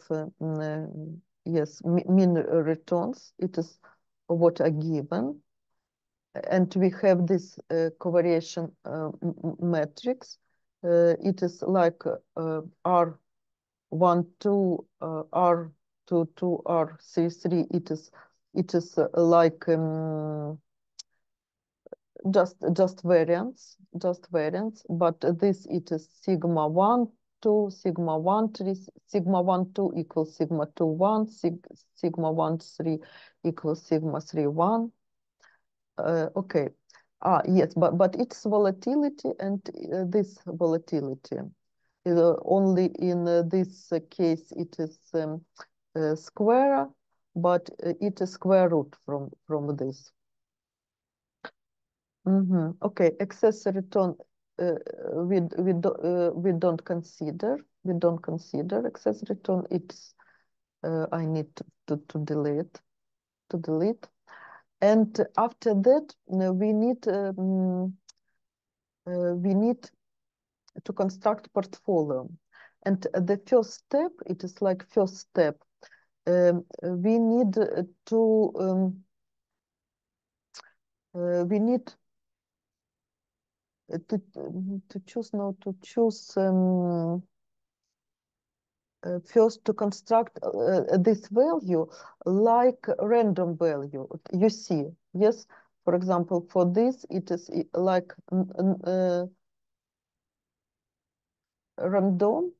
yes, mean returns. It is what are given. And we have this covariation matrix. It is like R12, R22, R33. It is like just variance. But this it is sigma 1, 2, sigma 1, 3, sigma 1, 2 equals sigma 2, 1, sigma 1, 3 equals sigma 3, 1. Okay. Yes, but its volatility and this volatility. Only in this case it is square, but it is square root from this. Okay, excess return we don't consider. Excess return. It's I need to delete. And after that, we need to construct portfolio. And the first step, it is like first step. We need to choose first to construct this value like random value. You see, yes. For example, for this, it is like random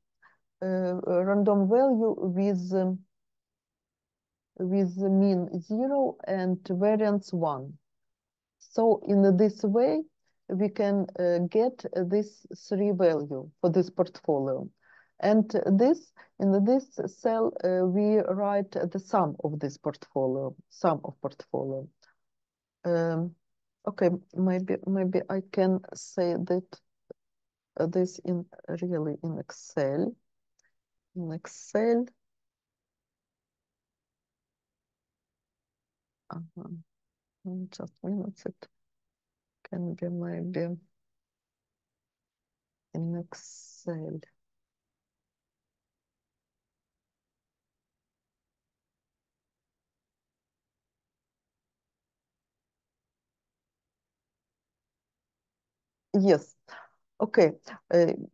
value with with mean 0 and variance 1. So in this way, we can get this 3 value for this portfolio. And in this cell, we write the sum of this portfolio, sum of portfolio. Okay, maybe I can say that this really in Excel. In Excel. Just minutes, it can be maybe in Excel. Yes, okay.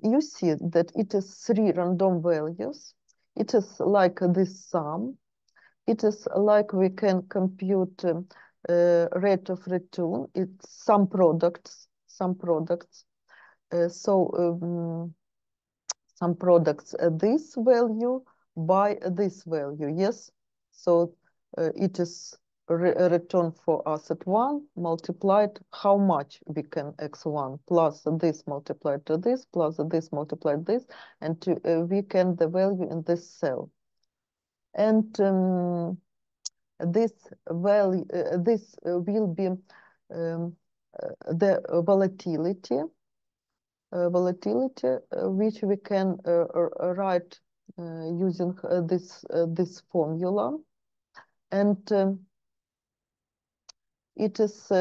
You see that it is 3 random values. It is like this sum. It is like we can compute rate of return. It's some products. Some products, this value by this value. Yes, so it is return for asset 1 multiplied how much we can x1 plus this multiplied to this plus this multiplied this, and we can the value in this cell. And this value this will be the volatility which we can write using this formula. And it is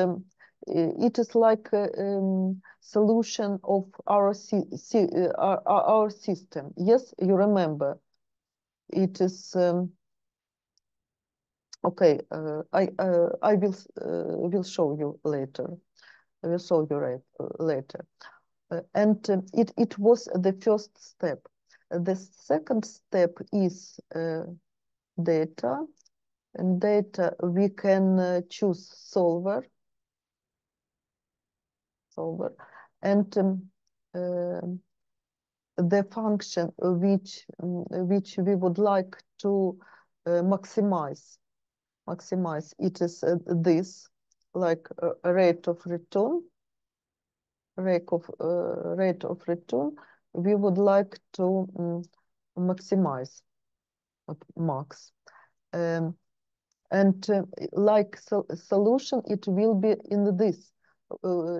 like a solution of our system. Yes, you remember. It is okay. I will show you later. I will show you later. And it was the first step. The second step is data. And data, we can choose solver, and the function which we would like to maximize. It is this, like rate of return. Rate of return. We would like to maximize, max. And like solution, it will be in this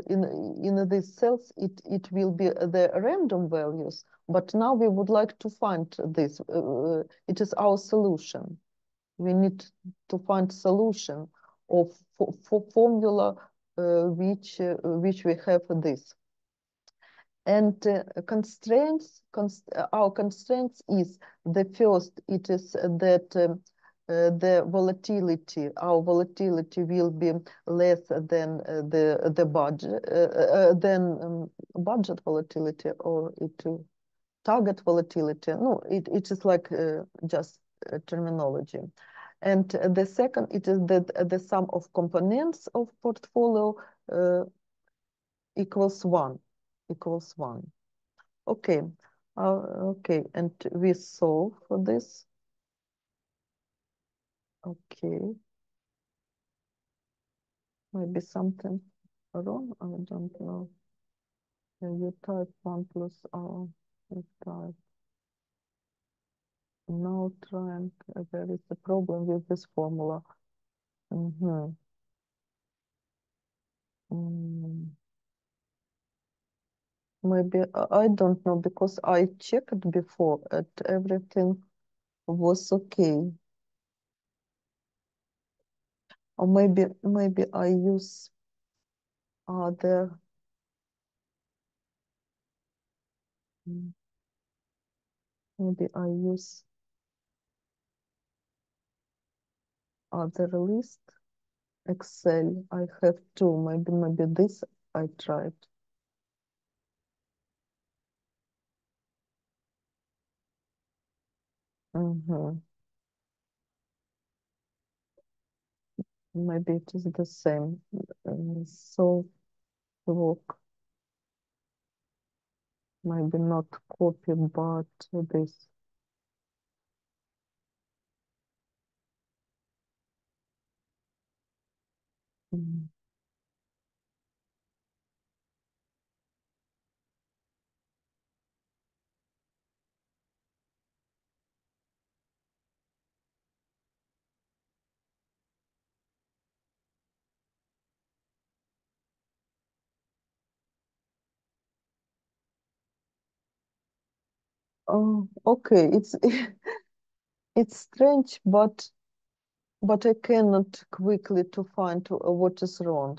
in these cells. It will be the random values. But now we would like to find this. It is our solution. We need to find solution of formula which we have this. And our constraints is the first. It is that the volatility, our volatility will be less than the budget volatility, or target volatility. No, it is like just terminology. And the second, it is that the sum of components of portfolio equals 1. Okay. Okay, and we solve for this. Okay. Maybe something wrong, I don't know. You type 1 plus R, you type no rank. There is a problem with this formula. Maybe I don't know, because I checked before and everything was okay. Or maybe I use other. Maybe I use other list. Excel. I have two. Maybe this I tried. Maybe it is the same. So look. Maybe not copy, but this. Mm. Oh, okay. It's strange, but I cannot quickly to find what is wrong.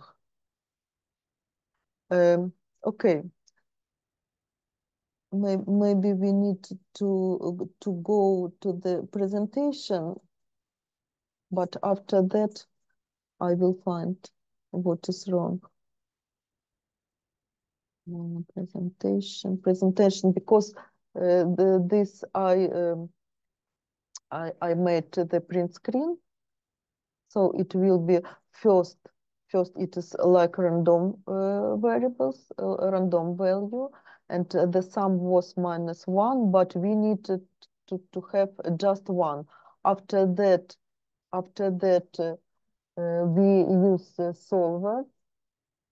Okay. Maybe we need to go to the presentation, but after that I will find what is wrong. Presentation, because this I made the print screen, so it will be first it is like random variables, random value, and the sum was -1, but we need to have just one. After that we use the solver,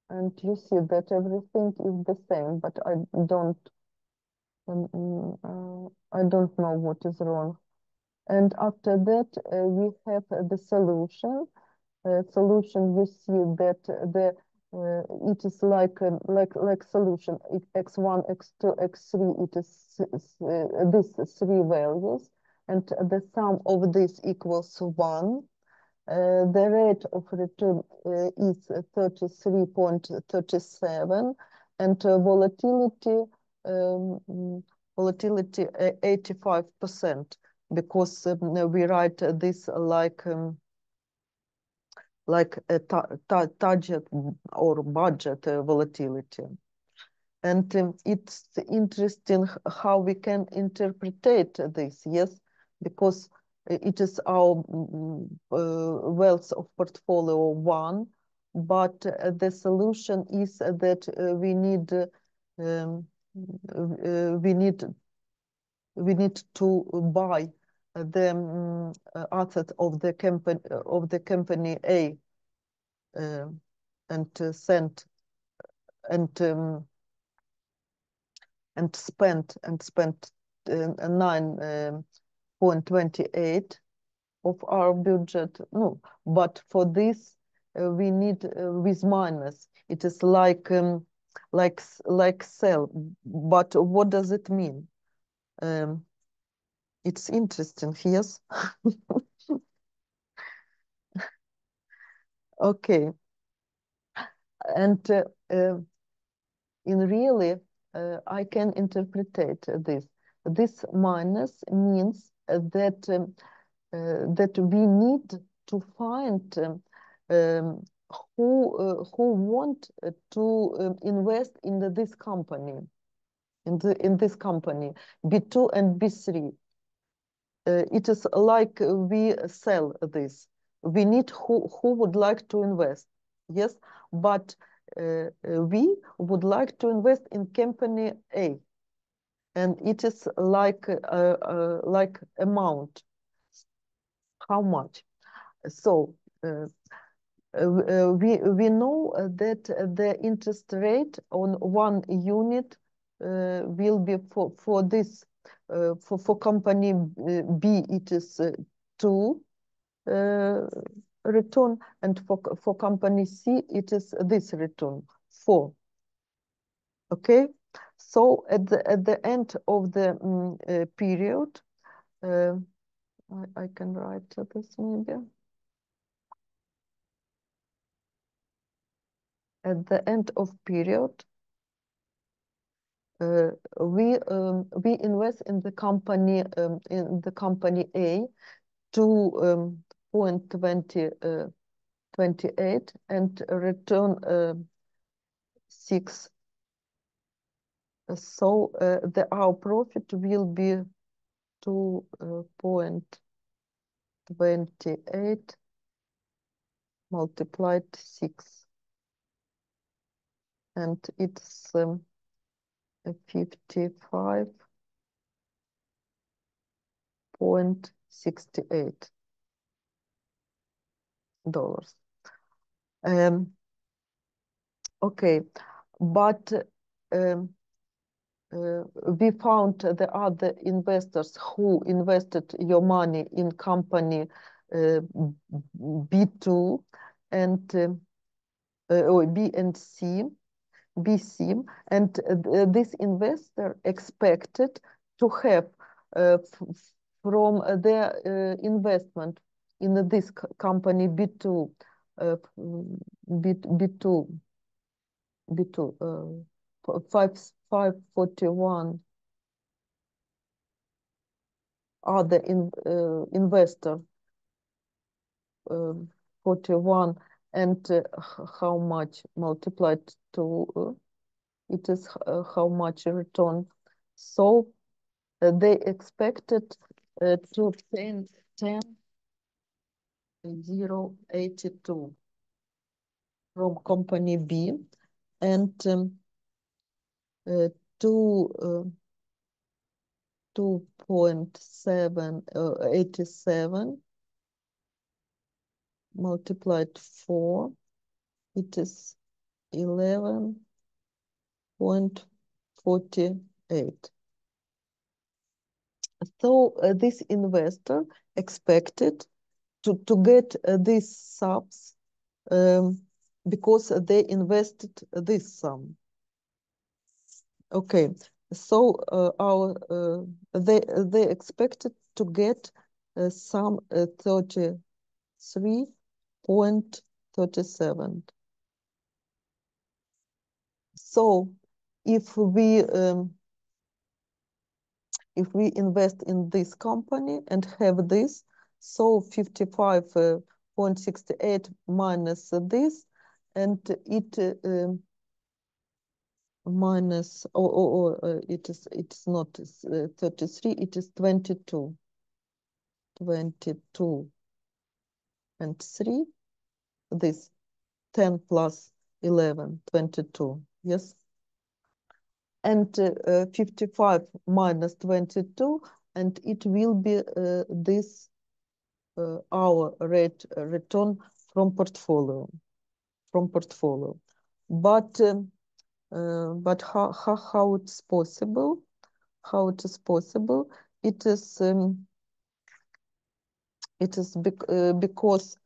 and you see that everything is the same, but I don't know what is wrong. And after that, we have the solution. Solution, you see that it is like solution x1, x2, x3. It is these three values, and the sum of this equals 1. The rate of return is 33.37, and volatility 85%, because we write this like a target or budget volatility. And it's interesting how we can interpret this, yes, because it is our wealth of portfolio 1, but the solution is that we need to buy the asset of the company A, and send and spent 9.28 of our budget. No, but for this we need with minus. It is like sell. But what does it mean? It's interesting. Yes. Okay. And in really, I can interpret this. This minus means that that we need to find who want to invest in this company, in this company B2 and B3. It is like we sell this. We need who would like to invest. Yes, but we would like to invest in company A, and it is like amount. How much? So we know that the interest rate on 1 unit will be for this for company B, it is 2 return, and for company C it is this return 4. Okay, so at the end of the period, I can write this maybe. At the end of period, we invest in the company A 2.28 and return 6. So our profit will be 2.28 multiplied 6, and it's 55.68 dollars. Okay, but we found the other investors who invested your money in company B2 and or B and C, BC, and this investor expected to have from their investment in this company B2, B2, B2, 541 other investor, 41, and how much multiplied to it is how much return. So they expected to obtain 10,082 from company B and 2.787 multiplied 4, it is 11.48. So this investor expected to get these subs because they invested this sum. Okay, so they expected to get some 33.37. So if we invest in this company and have this, so 55.68 minus this, and it minus it's not 33, it is 22 and 3, this 10 plus 11, 22, yes, and 55 minus 22, and it will be this our rate return from portfolio, but how it's possible? How it is possible? It is because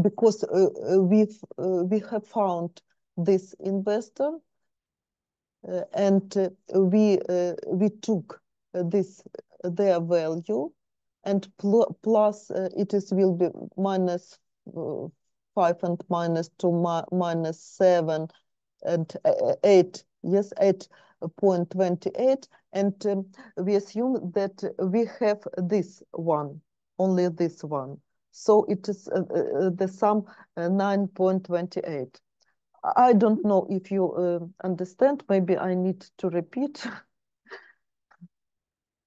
because we have found this investor and we took this their value and plus it is will be minus 5 and minus 2 minus 7 and 8, yes, 8.28, and we assume that we have this one, only this one. So it is the sum 9.28. I don't know if you understand. Maybe I need to repeat.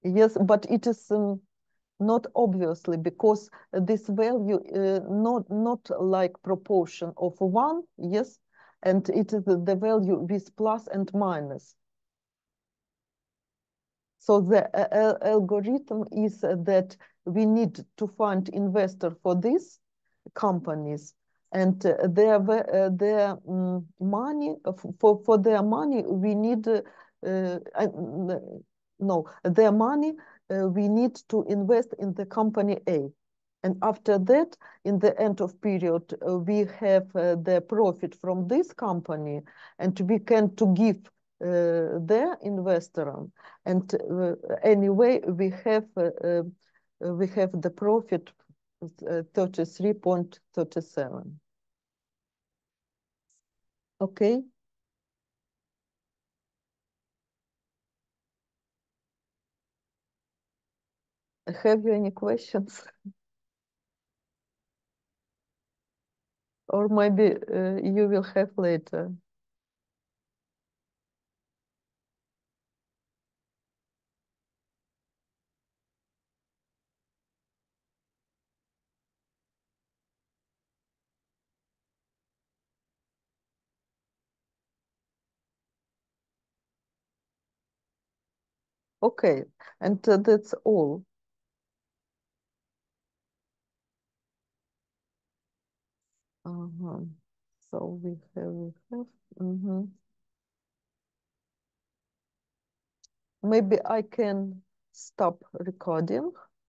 Yes, but it is not obviously because this value not like proportion of 1, yes, and it is the value with plus and minus. So the algorithm is that we need to find investor for these companies, and their money for their money we need no, their money we need to invest in the company A. And after that, in the end of period, we have the profit from this company, and we can to give their investor. And anyway, we have the profit 33.37. Okay. Have you any questions? Or maybe you will have later. Okay, and that's all. So we have. Maybe I can stop recording.